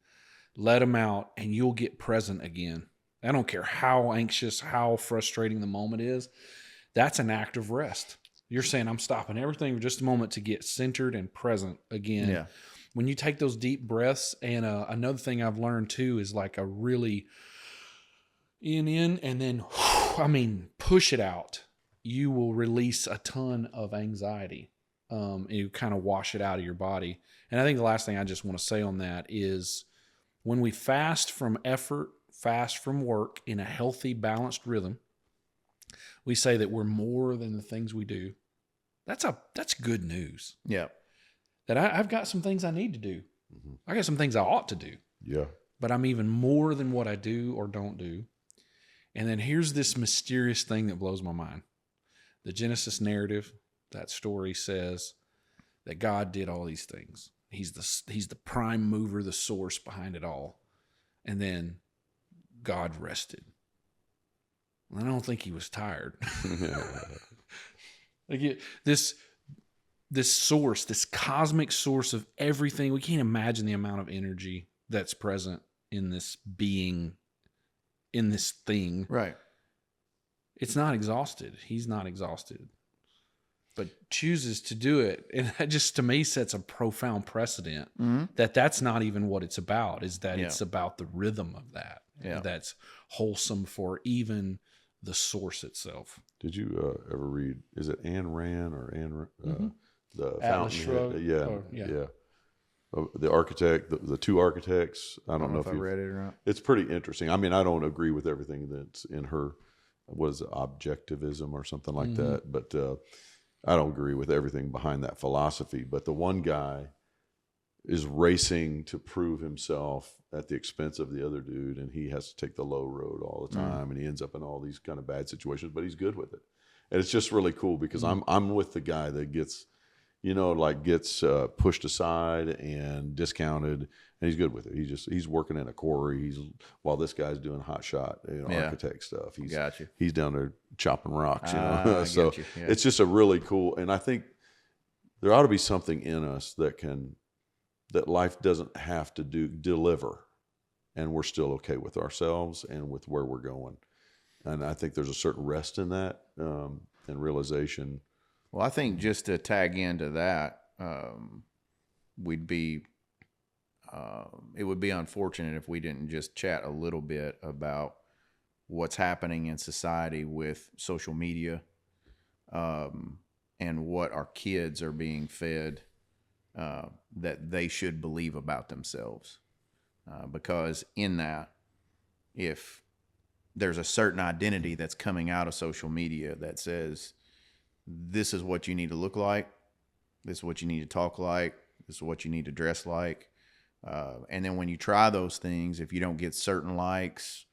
S2: let them out, and you'll get present again. I don't care how anxious, how frustrating the moment is. That's an act of rest. You're saying, I'm stopping everything for just a moment to get centered and present again.
S1: Yeah.
S2: When you take those deep breaths, and another thing I've learned too is like a really in, and then, push it out. You will release a ton of anxiety. You kind of wash it out of your body. And I think the last thing I just want to say on that is when we fast from effort, fast from work in a healthy, balanced rhythm, we say that we're more than the things we do. That's good news.
S1: Yeah.
S2: That I've got some things I need to do.
S3: Mm-hmm.
S2: I got some things I ought to do.
S3: Yeah.
S2: But I'm even more than what I do or don't do. And then here's this mysterious thing that blows my mind. The Genesis narrative, that story says that God did all these things. He's the prime mover, the source behind it all. And then God rested. I don't think he was tired. Like this source, this cosmic source of everything. We can't imagine the amount of energy that's present in this being, in this thing.
S1: Right.
S2: It's not exhausted. He's not exhausted, but chooses to do it. And that just, to me, sets a profound precedent that that's not even what it's about, is that it's about the rhythm of that.
S1: Yeah.
S2: That's wholesome for even the source itself.
S3: Did you ever read, is it Ayn Rand or the
S2: Atlas
S3: Fountainhead?
S2: Shrugged?
S3: Yeah. The architect, the two architects. I don't know if
S1: I read it or not.
S3: It's pretty interesting. I mean, I don't agree with everything that's in her, what is it, objectivism or something like that. But I don't agree with everything behind that philosophy. But the one guy is racing to prove himself at the expense of the other dude, and he has to take the low road all the time, and he ends up in all these kind of bad situations, but he's good with it. And it's just really cool because I'm with the guy that gets, gets pushed aside and discounted, and he's good with it. He's working in a quarry. While this guy's doing hot shot, architect stuff. He's down there chopping rocks, So it's just a really cool. And I think there ought to be something in us that life doesn't have to deliver, and we're still okay with ourselves and with where we're going. And I think there's a certain rest in that, and realization.
S1: Well, I think just to tag into that, it would be unfortunate if we didn't just chat a little bit about what's happening in society with social media, and what our kids are being fed, that they should believe about themselves. Because in that, if there's a certain identity that's coming out of social media that says, this is what you need to look like, this is what you need to talk like, this is what you need to dress like. And then when you try those things, if you don't get certain likes,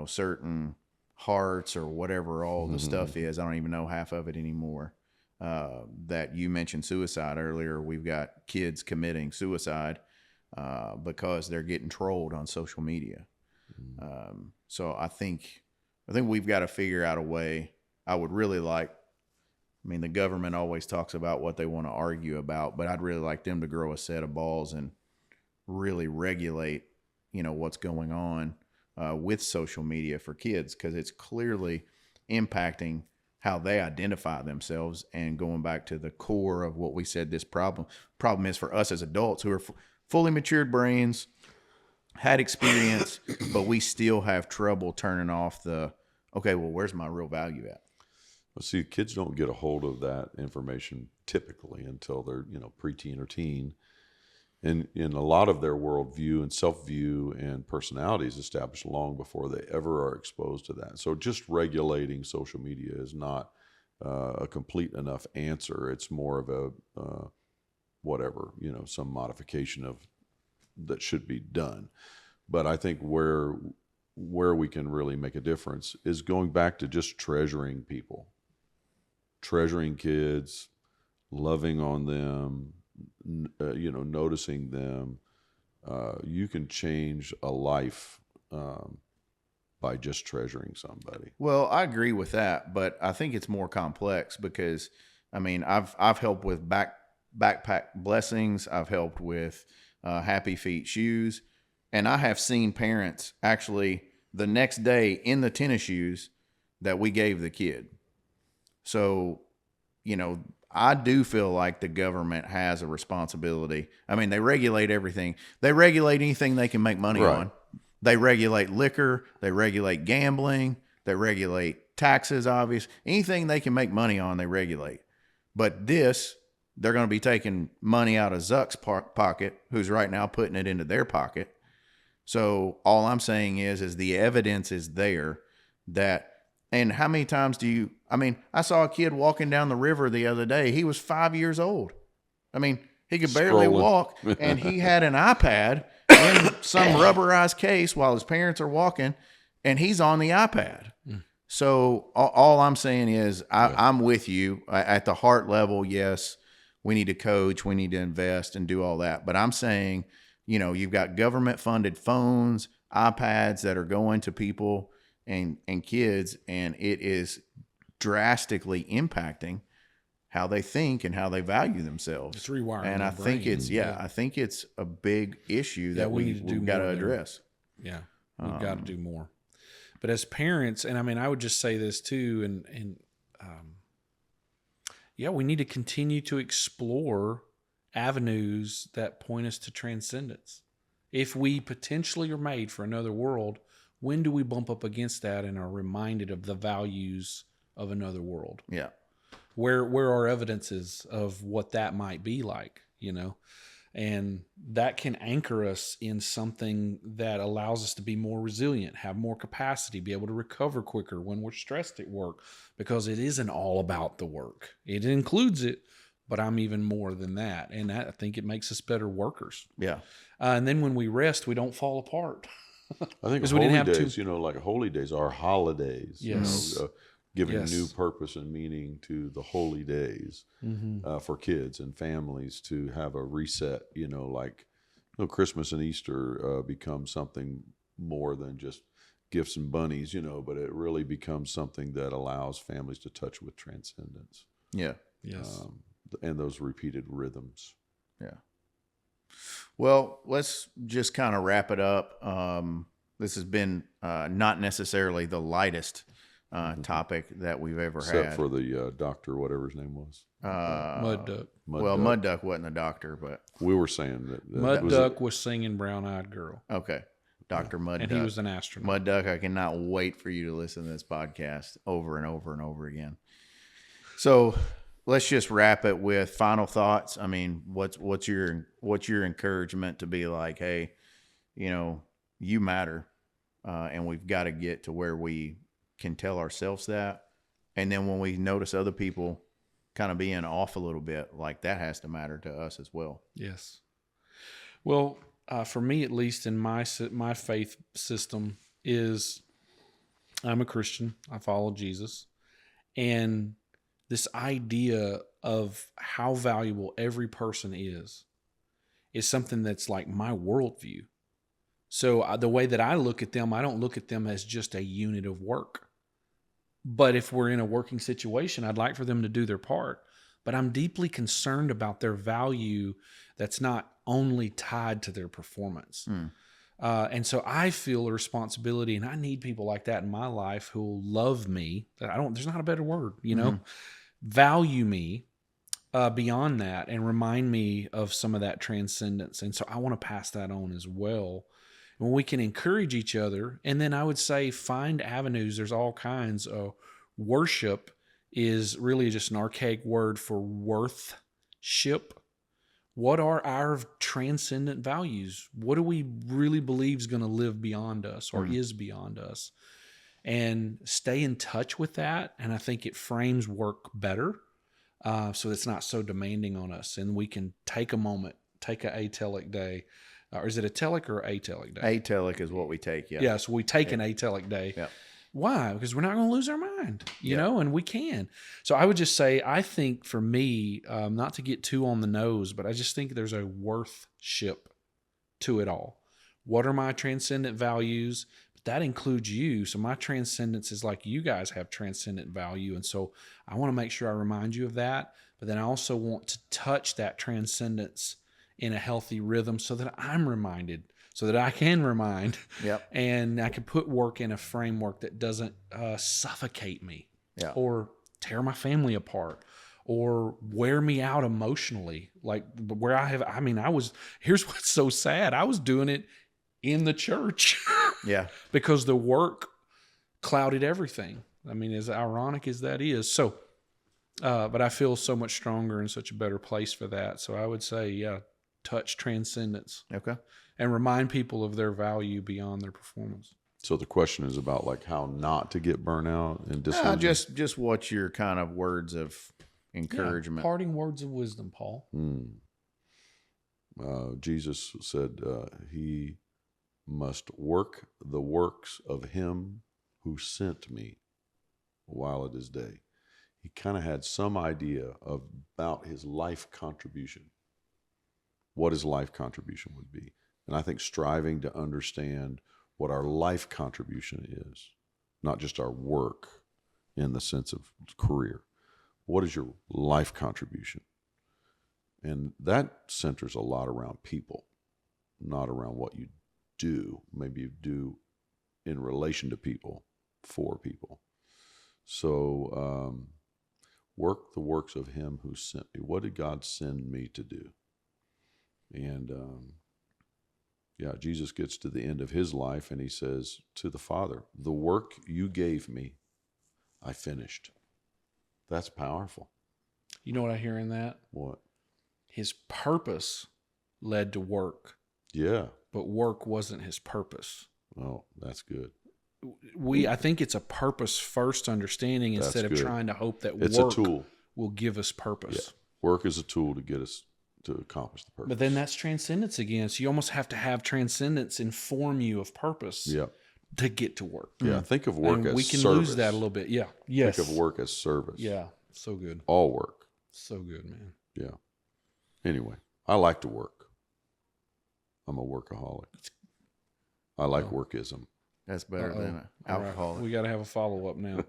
S1: certain hearts or whatever all the stuff is, I don't even know half of it anymore. That you mentioned suicide earlier. We've got kids committing suicide because they're getting trolled on social media. So I think we've got to figure out a way. I would really like, the government always talks about what they want to argue about, but I'd really like them to grow a set of balls and really regulate, what's going on with social media for kids, because it's clearly impacting how they identify themselves. And going back to the core of what we said, this problem is for us as adults who are fully matured brains, had experience, but we still have trouble turning off where's my real value at?
S3: Well, see, kids don't get a hold of that information typically until they're, preteen or teen. And in a lot of their worldview and self-view and personality is established long before they ever are exposed to that. So just regulating social media is not a complete enough answer. It's more of a some modification of that should be done. But I think where we can really make a difference is going back to just treasuring people. treasuring kids, loving on them, noticing them. You can change a life by just treasuring somebody.
S1: Well, I agree with that, but I think it's more complex because, I mean, I've helped with backpack blessings. I've helped with Happy Feet shoes, and I have seen parents actually the next day in the tennis shoes that we gave the kid. So, I do feel like the government has a responsibility. I mean, they regulate everything. They regulate anything they can make money on. They regulate liquor. They regulate gambling. They regulate taxes, obvious. Anything they can make money on, they regulate. But they're going to be taking money out of Zuck's pocket, who's right now putting it into their pocket. So all I'm saying is the evidence is there that, and how many times I saw a kid walking down the river the other day. He was 5 years old. I mean, he could barely walk, and he had an iPad in some rubberized case while his parents are walking, and he's on the iPad. So all I'm saying is I'm with you at the heart level. Yes, we need to coach, we need to invest and do all that. But I'm saying, you've got government funded phones, iPads that are going to people and kids, and it is drastically impacting how they think and how they value themselves.
S2: It's rewiring.
S1: And I think it's a big issue that we've got to address.
S2: Yeah. We've got to do more. But as parents, and I mean, I would just say this too, and we need to continue to explore avenues that point us to transcendence. If we potentially are made for another world, when do we bump up against that and are reminded of the values of another world?
S1: Yeah.
S2: Where are evidences of what that might be like, and that can anchor us in something that allows us to be more resilient, have more capacity, be able to recover quicker when we're stressed at work, because it isn't all about the work. It includes it, but I'm even more than that. And I think it makes us better workers.
S1: Yeah.
S2: And then when we rest, we don't fall apart.
S3: I think holy days, like holy days are holidays.
S2: Yes.
S3: Giving new purpose and meaning to the holy days for kids and families to have a reset, Christmas and Easter become something more than just gifts and bunnies, but it really becomes something that allows families to touch with transcendence.
S1: Yeah.
S2: Yes.
S3: And those repeated rhythms.
S1: Yeah. Well, let's just kind of wrap it up. This has been not necessarily the lightest topic that we've ever had.
S3: Except for the doctor, whatever his name was.
S2: Mud Duck.
S1: Mud Duck wasn't a doctor, but
S3: we were saying that
S2: Mud Duck was singing Brown Eyed Girl.
S1: Okay. Dr. Mud Duck.
S2: And he was an astronaut.
S1: Mud Duck, I cannot wait for you to listen to this podcast over and over and over again. So let's just wrap it with final thoughts. I mean, what's your encouragement to be like, hey, you matter, and we've got to get to where we can tell ourselves that, and then when we notice other people kind of being off a little bit, like that has to matter to us as well.
S2: Yes. Well, for me, at least in my faith system, is I'm a Christian. I follow Jesus, and this idea of how valuable every person is something that's like my worldview. So the way that I look at them, I don't look at them as just a unit of work. But if we're in a working situation, I'd like for them to do their part. But I'm deeply concerned about their value that's not only tied to their performance. And so I feel a responsibility, and I need people like that in my life who will love me. There's not a better word, value me beyond that and remind me of some of that transcendence. And so I want to pass that on as well. When we can encourage each other, and then I would say find avenues. There's all kinds of worship is really just an archaic word for worthship. What are our transcendent values? What do we really believe is going to live beyond us or is beyond us? And stay in touch with that. And I think it frames work better, so it's not so demanding on us. And we can take a moment, take an atelic day. Or is it a telic or atelic day?
S1: Atelic is what we take, yeah.
S2: Yeah, so we take an atelic day.
S1: Yeah.
S2: Why? Because we're not going to lose our mind, you know, and we can. So I would just say, I think for me, not to get too on the nose, but I just think there's a worthship to it all. What are my transcendent values? But that includes you. So my transcendence is like you guys have transcendent value. And so I want to make sure I remind you of that. But then I also want to touch that transcendence in a healthy rhythm so that I'm reminded, so that I can remind, and I can put work in a framework that doesn't suffocate me or tear my family apart or wear me out emotionally. Like where here's what's so sad. I was doing it in the church because the work clouded everything. I mean, as ironic as that is. So, but I feel so much stronger and such a better place for that. So I would say, touch transcendence.
S1: Okay.
S2: And remind people of their value beyond their performance.
S3: So the question is about like how not to get burnout and disillusioned.
S1: Just what's your kind of words of encouragement?
S2: Parting words of wisdom, Paul.
S3: Jesus said he must work the works of him who sent me while it is day. He kind of had some idea about his life contribution, what his life contribution would be. And I think striving to understand what our life contribution is, not just our work in the sense of career. What is your life contribution? And that centers a lot around people, not around what you do. Maybe you do in relation to people, for people. So work the works of him who sent me. What did God send me to do? And Jesus gets to the end of his life and he says to the Father, the work you gave me, I finished. That's powerful.
S2: You know what I hear in that?
S3: What?
S2: His purpose led to work.
S3: Yeah.
S2: But work wasn't his purpose.
S3: Oh, that's good.
S2: I think it's a purpose first understanding instead of trying to hope that
S3: it's
S2: work
S3: a tool.
S2: Will give us purpose.
S3: Yeah. Work is a tool to get us to accomplish the purpose.
S2: But then that's transcendence again. So you almost have to have transcendence inform you of purpose to get to work.
S3: Yeah, think of work as
S2: we can
S3: service.
S2: lose that a little bit. Yeah. Yes.
S3: Think of work as service.
S2: Yeah. So good.
S3: All work.
S2: So good, man.
S3: Yeah. Anyway, I like to work. I'm a workaholic. I like workism.
S1: That's better than alcoholic.
S2: Right. We got to have a follow-up now.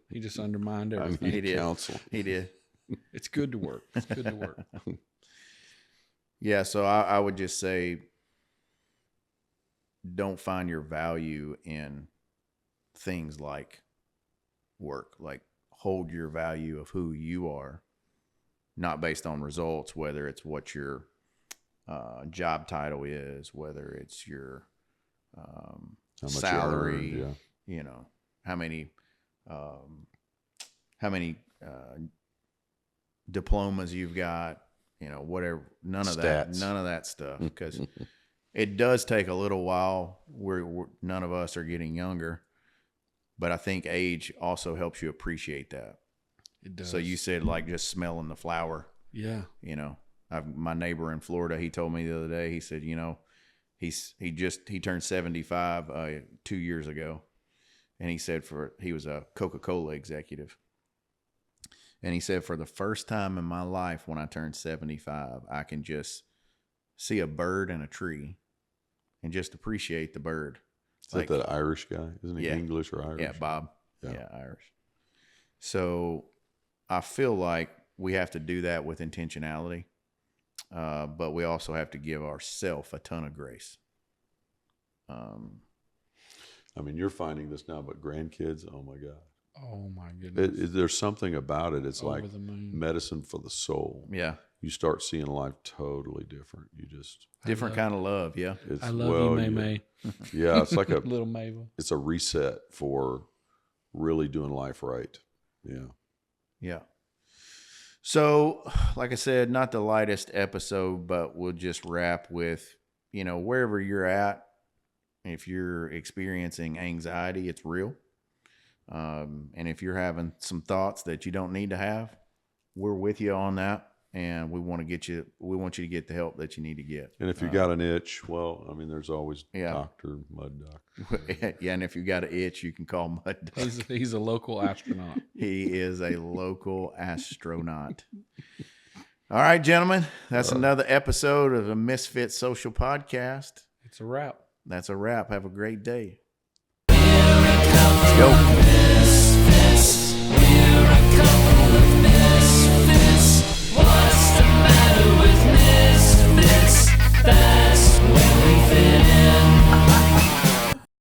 S2: He just undermined everything.
S3: I need counsel.
S1: He did.
S2: It's good to work. It's good to work.
S1: Yeah, so I would just say don't find your value in things like work. Like hold your value of who you are, not based on results, whether it's what your job title is, whether it's your salary,
S3: you earn,
S1: you know, how many diplomas you've got, you know, whatever, none of that stuff, because it does take a little while. None of us are getting younger, but I think age also helps you appreciate that.
S2: It does.
S1: So you said like just smelling the flower.
S2: Yeah.
S1: You know, my neighbor in Florida, he told me the other day, he said, you know, he turned 75 2 years ago, and he said he was a Coca-Cola executive. And he said, for the first time in my life, when I turned 75, I can just see a bird and a tree and just appreciate the bird.
S3: Is like, that Irish guy? Isn't he English or Irish?
S1: Yeah, Bob. Yeah, Irish. So I feel like we have to do that with intentionality, but we also have to give ourselves a ton of grace.
S3: I mean, you're finding this now, but grandkids, oh my God.
S2: Oh my goodness.
S3: There's something about it. It's
S2: Over
S3: like
S2: the moon.
S3: medicine for the soul.
S1: Yeah.
S3: You start seeing life totally different. You just
S1: different kind of love. Yeah.
S2: I love you, May.
S3: Yeah. It's like a
S2: little Mabel.
S3: It's a reset for really doing life right. Yeah.
S1: Yeah. So, like I said, not the lightest episode, but we'll just wrap with, you know, wherever you're at, if you're experiencing anxiety, it's real. And if you're having some thoughts that you don't need to have, we're with you on that. and we want you to get the help that you need to get.
S3: And if you got an itch, well, I mean, there's always
S1: Yeah.
S3: Dr. Mud Doctor.
S1: Yeah, and if you got an itch, you can call Mud Doc.
S2: He's a local astronaut.
S1: He is a local astronaut. All right, gentlemen, that's another episode of the Misfit Social Podcast.
S2: It's a wrap.
S1: That's a wrap. Have a great day. Let's go.